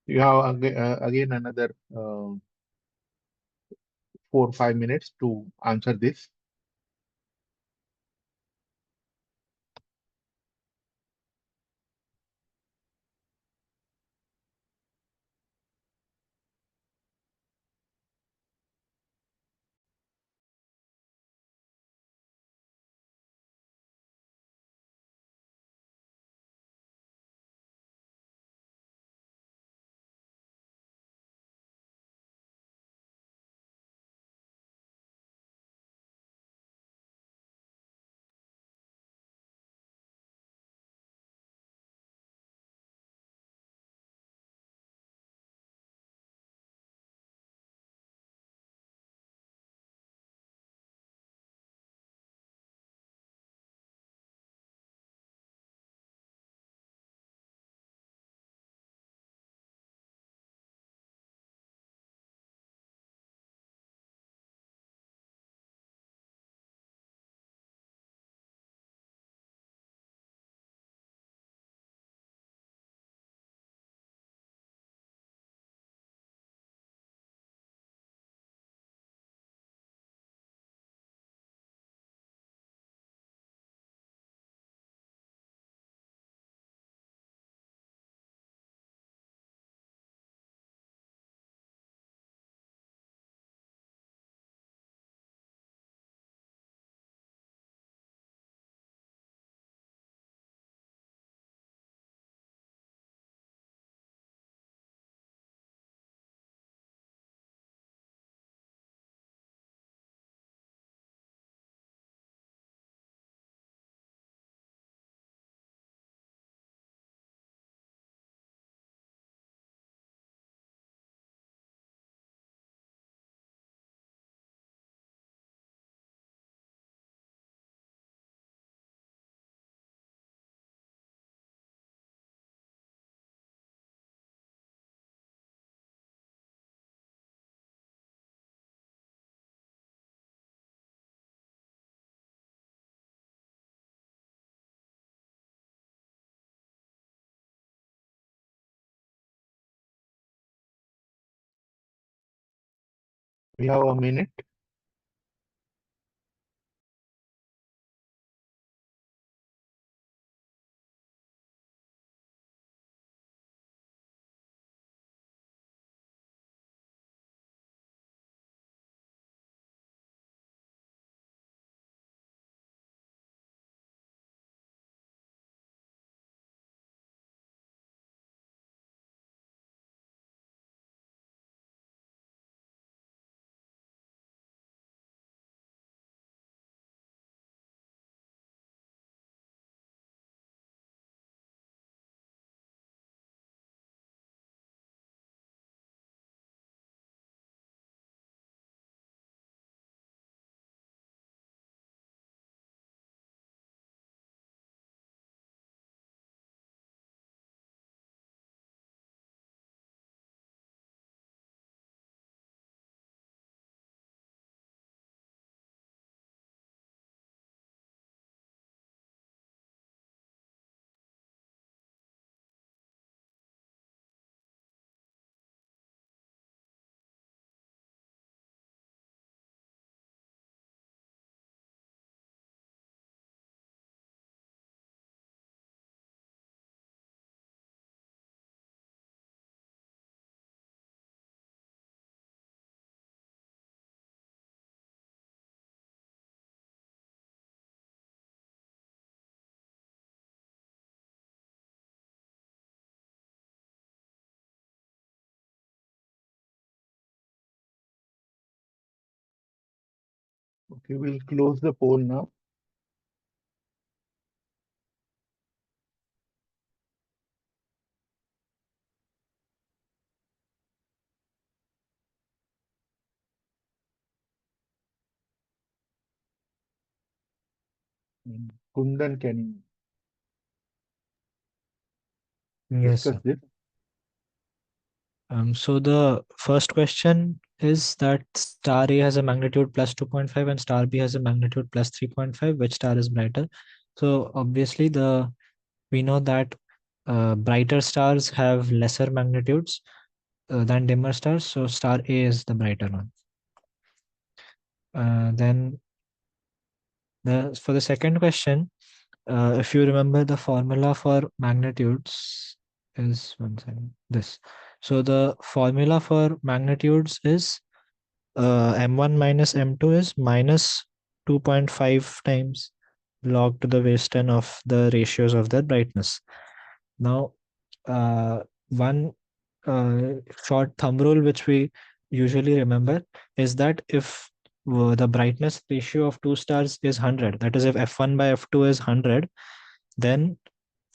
You have again another 4 or 5 minutes to answer this. We have a minute. Okay, we'll close the poll now. Kundan, can you Yes, discuss sir. this? So the first question is that star A has a magnitude plus 2.5 and star B has a magnitude plus 3.5. Which star is brighter? So obviously we know that brighter stars have lesser magnitudes than dimmer stars. So star A is the brighter one. Then for the second question, if you remember, the formula for magnitudes is one second, this. So the formula for magnitudes is m1 minus m2 is minus 2.5 times log to the base 10 of the ratios of their brightness. Now, one short thumb rule which we usually remember is that if the brightness ratio of two stars is 100, that is if f1 by f2 is 100, then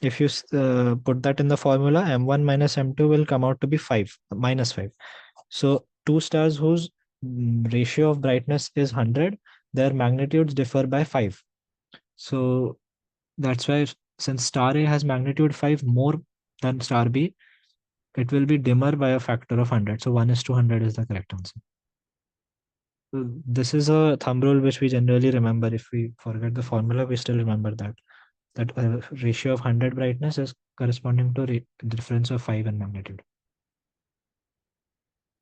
if you put that in the formula, m1 minus m2 will come out to be 5, minus 5. So two stars whose ratio of brightness is 100, their magnitudes differ by 5. So that's why since star A has magnitude 5 more than star B, it will be dimmer by a factor of 100. So 1:100 is the correct answer. So this is a thumb rule which we generally remember. If we forget the formula, we still remember that a ratio of 100 brightness is corresponding to difference of 5 in magnitude.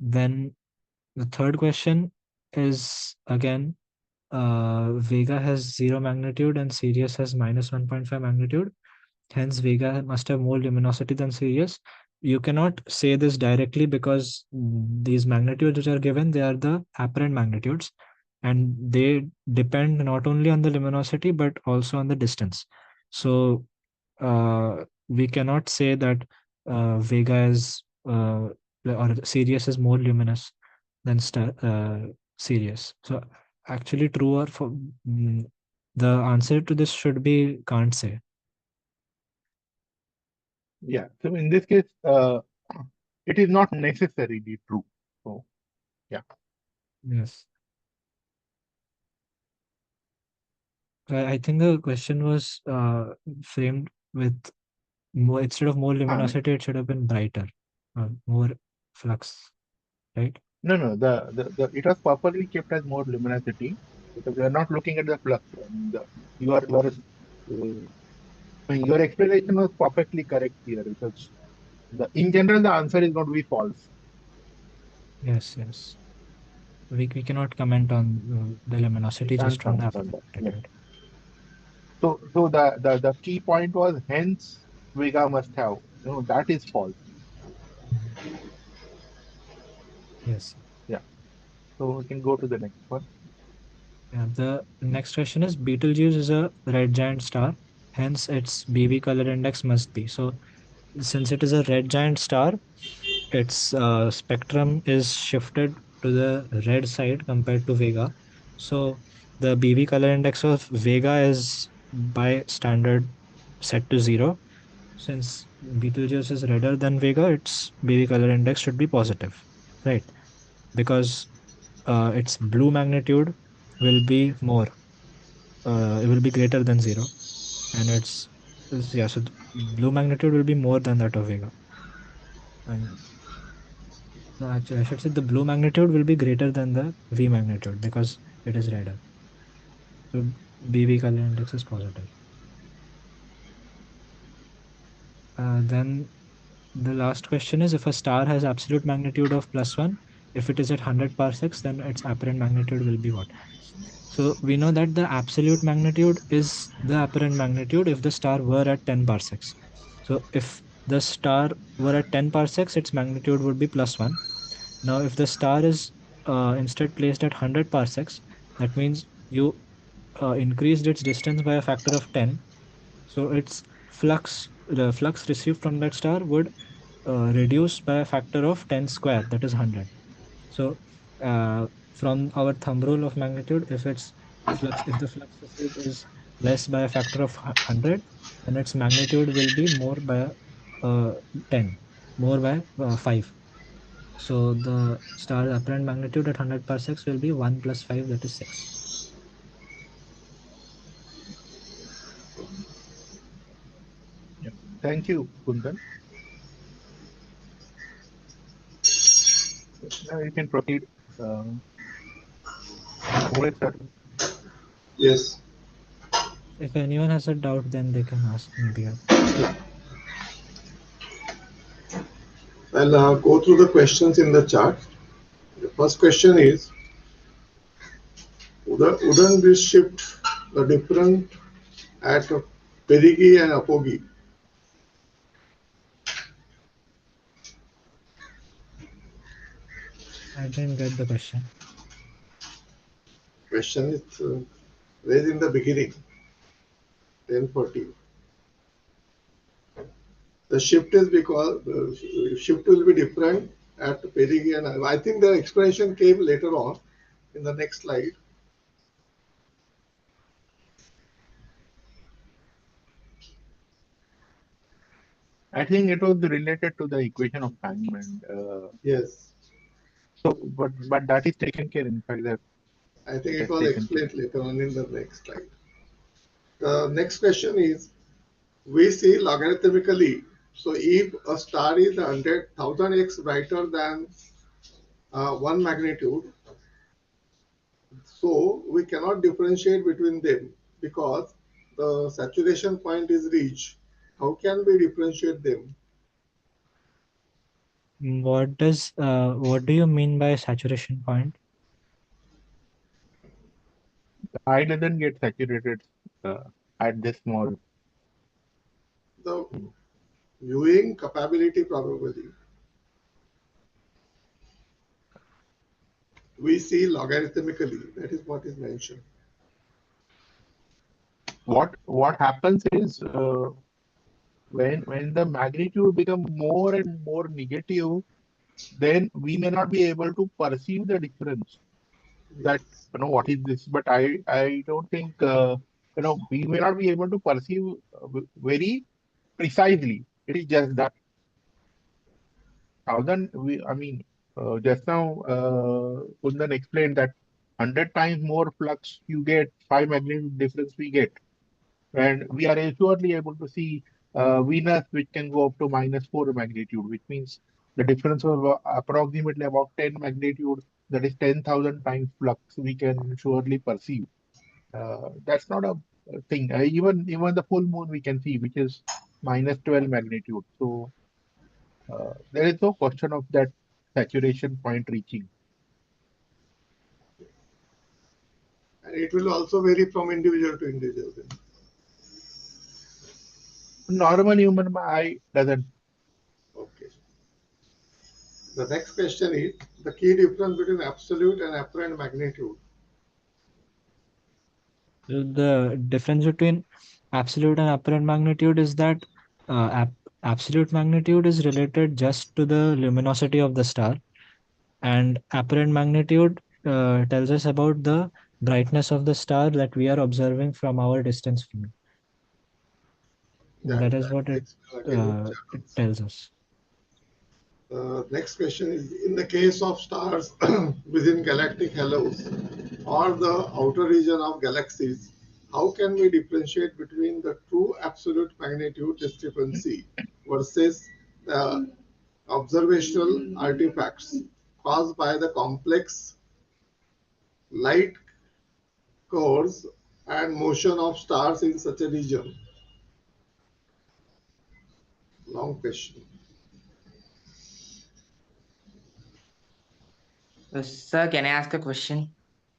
Then the third question is again, Vega has 0 magnitude and Sirius has minus 1.5 magnitude. Hence, Vega must have more luminosity than Sirius. You cannot say this directly because these magnitudes which are given, they are the apparent magnitudes and they depend not only on the luminosity but also on the distance. So we cannot say that Vega is or Sirius is more luminous than Sirius. So actually, true or the answer to this should be can't say. Yeah. So in this case, it is not necessarily true. So yeah. Yes. I think the question was framed with more, instead of more luminosity, it should have been brighter, more flux, right? No. The it was properly kept as more luminosity because we are not looking at the flux. I mean, your explanation was perfectly correct here because in general the answer is going to be false. Yes, yes. we cannot comment on the luminosity Can't just from the comment on absolute that. Yes. magnitude. So the key point was hence Vega must have. That is false. Mhm. Yes. Yeah. So we can go to the next one. Yeah, the next question is Betelgeuse is a red giant star, hence its BB color index must be. So since it is a red giant star, its spectrum is shifted to the red side compared to Vega. So the BB color index of Vega is by standard set to 0. Since Betelgeuse is redder than Vega, its BB color index should be positive, right? Because its blue magnitude will be more, it will be greater than 0, and yeah, so the blue magnitude will be more than that of Vega. And no, actually, I should say the blue magnitude will be greater than the V magnitude because it is redder. So BB color index is positive. Then the last question is if a star has absolute magnitude of +1, if it is at 100 parsecs, then its apparent magnitude will be what? So we know that the absolute magnitude is the apparent magnitude if the star were at 10 parsecs. So if the star were at 10 parsecs, its magnitude would be +1. Now, if the star is instead placed at 100 parsecs, that means you increased its distance by a factor of 10. So its the flux received from that star would reduce by a factor of 10 square, that is 100. So from our thumb rule of magnitude, if the flux received is less by a factor of 100, then its magnitude will be more by 10, more by 5. So the star's apparent magnitude at 100 parsecs will be 1 plus 5, that is 6. Yeah. Thank you, Kundan. Now you can proceed. Uh, Mohit sir. Yes. If anyone has a doubt, then they can ask maybe. I'll go through the questions in the chart. The first question is, wouldn't this shift the different at perigee and apogee? I didn't get the question. Question is raised in the beginning, 1040. The shift is because the shift will be different at perigee and I think the explanation came later on in the next slide. I think it was related to the equation of time, and Yes, but that is taken care. In fact, that I think it it is was taken care. explained later on in the next slide. The next question is, we see logarithmically. So if a star is 100,000x brighter than 1 magnitude, so we cannot differentiate between them because the saturation point is reached. How can we differentiate them? What do you mean by saturation point? The eye doesn't get saturated at this small. The viewing capability probably. We see logarithmically. That is what is mentioned. What happens is when the magnitude become more and more negative, then we may not be able to perceive the difference. That Yes. what is this? But I don't think we may not be able to perceive very precisely. It is just that 1,000. Just now Kundan explained that 100 times more flux you get, 5 magnitude difference we get. And we are surely able to see Venus, which can go up to -4 magnitude, which means the difference of approximately about 10 magnitude, that is 10,000 times flux, we can surely perceive. That's not a thing. Even the full moon we can see, which is -12 magnitude. So there is no question of that saturation point reaching. And it will also vary from individual to individual. Normal human eye doesn't. Okay. The next question is the key difference between absolute and apparent magnitude. The difference between absolute and apparent magnitude is that absolute magnitude is related just to the luminosity of the star, and apparent magnitude tells us about the brightness of the star that we are observing from our distance from it. Yeah, That is that what makes again it tells us. Next question is in the case of stars within galactic halos or the outer region of galaxies, how can we differentiate between the true absolute magnitude discrepancy versus the observational artifacts caused by the complex light course and motion of stars in such a region? Long question. Sir, can I ask a question?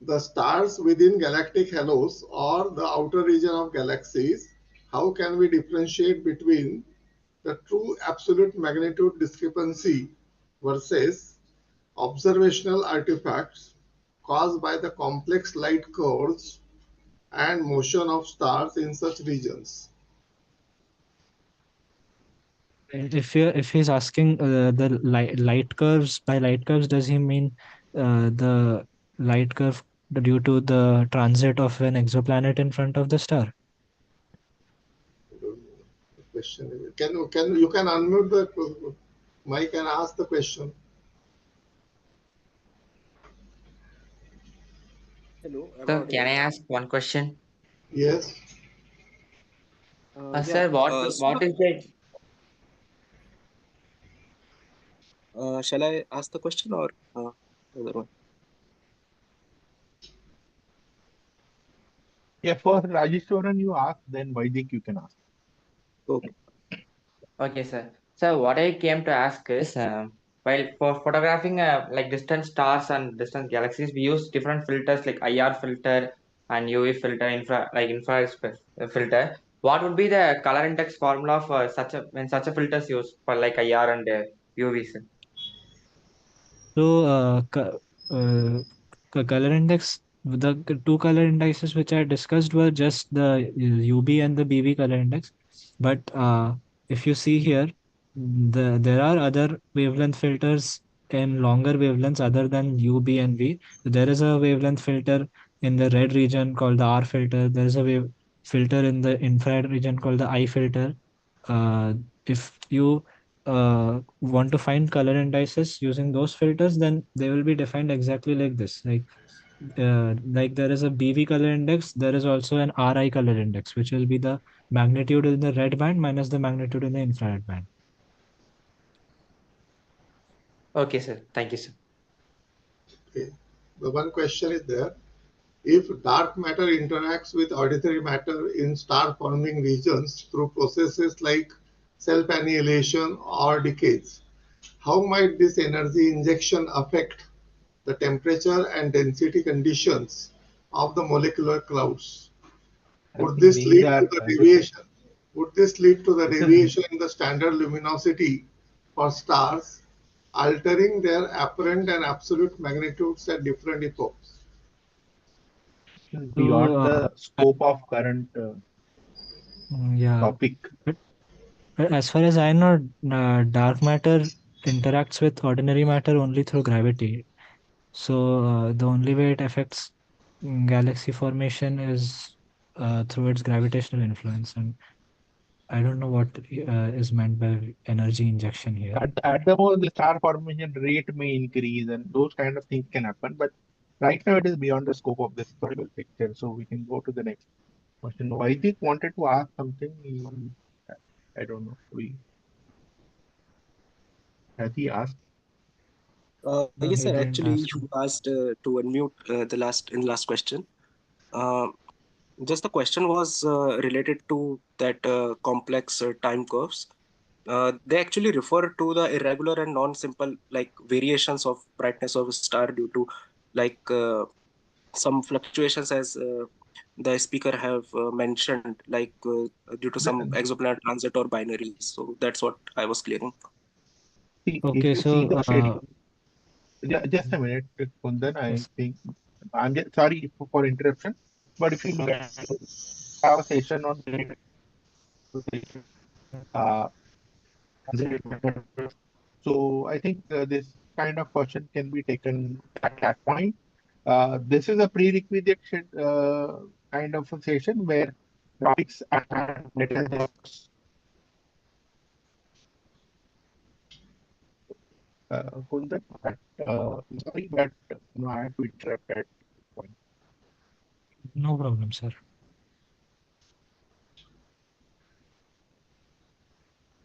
The stars within galactic halos or the outer region of galaxies, how can we differentiate between the true absolute magnitude discrepancy versus observational artifacts caused by the complex light curves and motion of stars in such regions? If he's asking the light curves, by light curves, does he mean the light curve due to the transit of an exoplanet in front of the star? The question is, can you can unmute the mic and ask the question? Hello, am I Sir, can audible? I ask one question? Yes. Yeah. Sir, what is the Shall I ask the question or other one? Yeah, first Rajeshwaran you ask, then Vaidik you can ask. Okay. Okay, sir. So what I came to ask is, while for photographing like distant stars and distant galaxies, we use different filters like IR filter and UV filter, infrared filter. What would be the color index formula for such a when such a filters used for like IR and UV, sir? So, color index, the two color indices which I discussed were just the UB and the BV color index. But if you see here, there are other wavelength filters in longer wavelengths other than UB and V. There is a wavelength filter in the red region called the R filter. There is a wave filter in the infrared region called the I filter. If you want to find color indices using those filters, then they will be defined exactly like this. Like there is a BV color index, there is also an RI color index, which will be the magnitude in the red band minus the magnitude in the infrared band. Okay, sir. Thank you, sir. Okay. The one question is there. If dark matter interacts with ordinary matter in star-forming regions through processes like self-annihilation or decays, how might this energy injection affect the temperature and density conditions of the molecular clouds? I Would think this these lead to are the deviation? Would this lead to the this is deviation in the standard luminosity for stars, altering their apparent and absolute magnitudes at different epochs? So, beyond the scope of current yeah, topic. but, but as far as I know, dark matter interacts with ordinary matter only through gravity. So, the only way it affects galaxy formation is through its gravitational influence. And I don't know what is meant by energy injection here. At the most, the star formation rate may increase, and those kind of things can happen. But right now, it is beyond the scope of this particular picture. So we can go to the next question. Vaidik wanted to ask something. I don't know. Has he asked? No, Yes, he sir. didn't Actually, ask. you asked to unmute the last question. Uh, just the question was related to that complex time curves. They actually refer to the irregular and non-simple like variations of brightness of a star due to like some fluctuations, as the speaker have mentioned, like due to some exoplanet transit or binaries. So that's what I was clearing. See, if Okay, you see so the schedule, just a minute, Kundan, I yes. think I'm just sorry for interruption, but if you look at our session on uh, transit method, so I think this kind of question can be taken at that point. This is a prerequisite kind of a session where topics at hand, let us discuss. Kundan, but sorry, but I have to interrupt at this point. No problem, sir.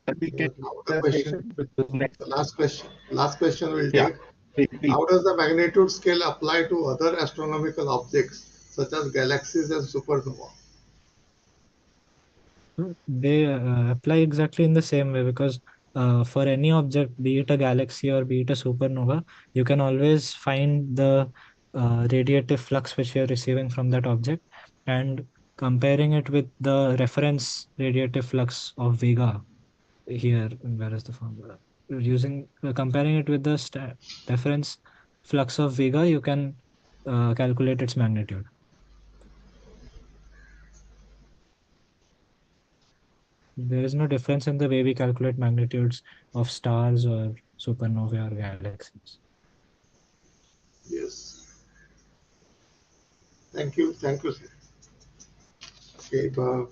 Then we can Now move the the question, session with the next. the last question we'll Yeah, take. please. How does the magnitude scale apply to other astronomical objects such as galaxies and supernova? They apply exactly in the same way because for any object, be it a galaxy or be it a supernova, you can always find the radiative flux which you're receiving from that object and comparing it with the reference radiative flux of Vega here. Where is the formula? Using comparing it with the reference flux of Vega, you can calculate its magnitude. There is no difference in the way we calculate magnitudes of stars or supernovae or galaxies. Yes. Thank you, sir. Okay, the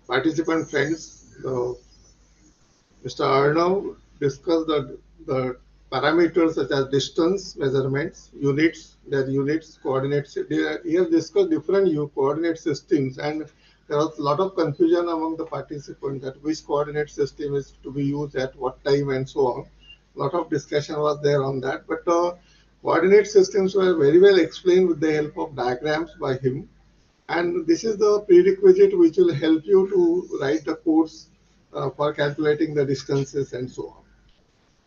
participant friends, Mr. Arnav discussed the parameters such as distance measurements, units, their units, coordinates. He has discussed different coordinate systems, and there was a lot of confusion among the participants that which coordinate system is to be used at what time and so on. A lot of discussion was there on that, but coordinate systems were very well explained with the help of diagrams by him. And this is the prerequisite which will help you to write the codes for calculating the distances and so on.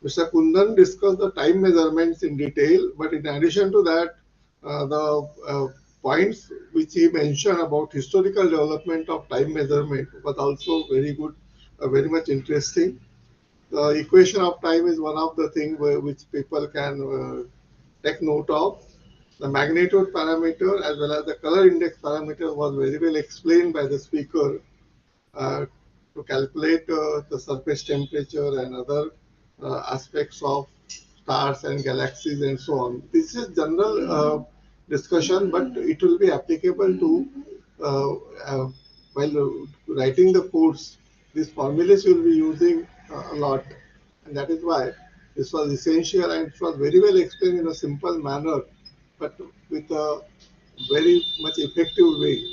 Mr. Kundan discussed the time measurements in detail, but in addition to that, the points which he mentioned about historical development of time measurement was also very good, very much interesting. The equation of time is one of the things which people can take note of. The magnitude parameter as well as the color index parameter was very well explained by the speaker uh, to calculate the surface temperature and other aspects of stars and galaxies and so on. This is general discussion, but it will be applicable to uh, uh, while writing the codes. These formulas will be using a lot, and that is why this was essential and it was very well explained in a simple manner, but with a very much effective way.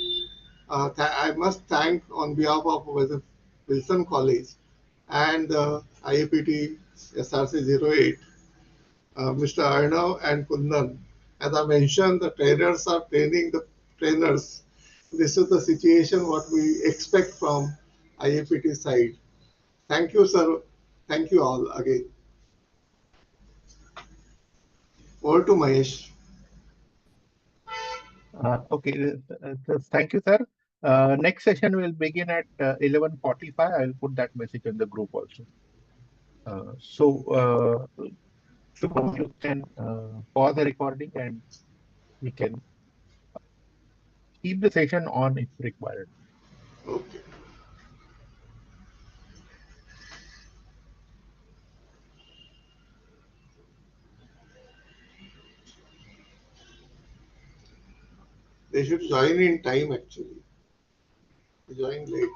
I must thank on behalf of Wilson College and IAPT SRC 08, Mr. Arnav and Kundan. As I mentioned, the trainers are training the trainers. This is the situation what we expect from IAPT side. Thank you, sir. Thank you all again. Over to Mahesh. Okay, thank you, sir. Next session will begin at 11:45. I will put that message in the group also. Shubham, you can pause the recording and we can keep the session on if required. Okay. They should join in time actually. Join late.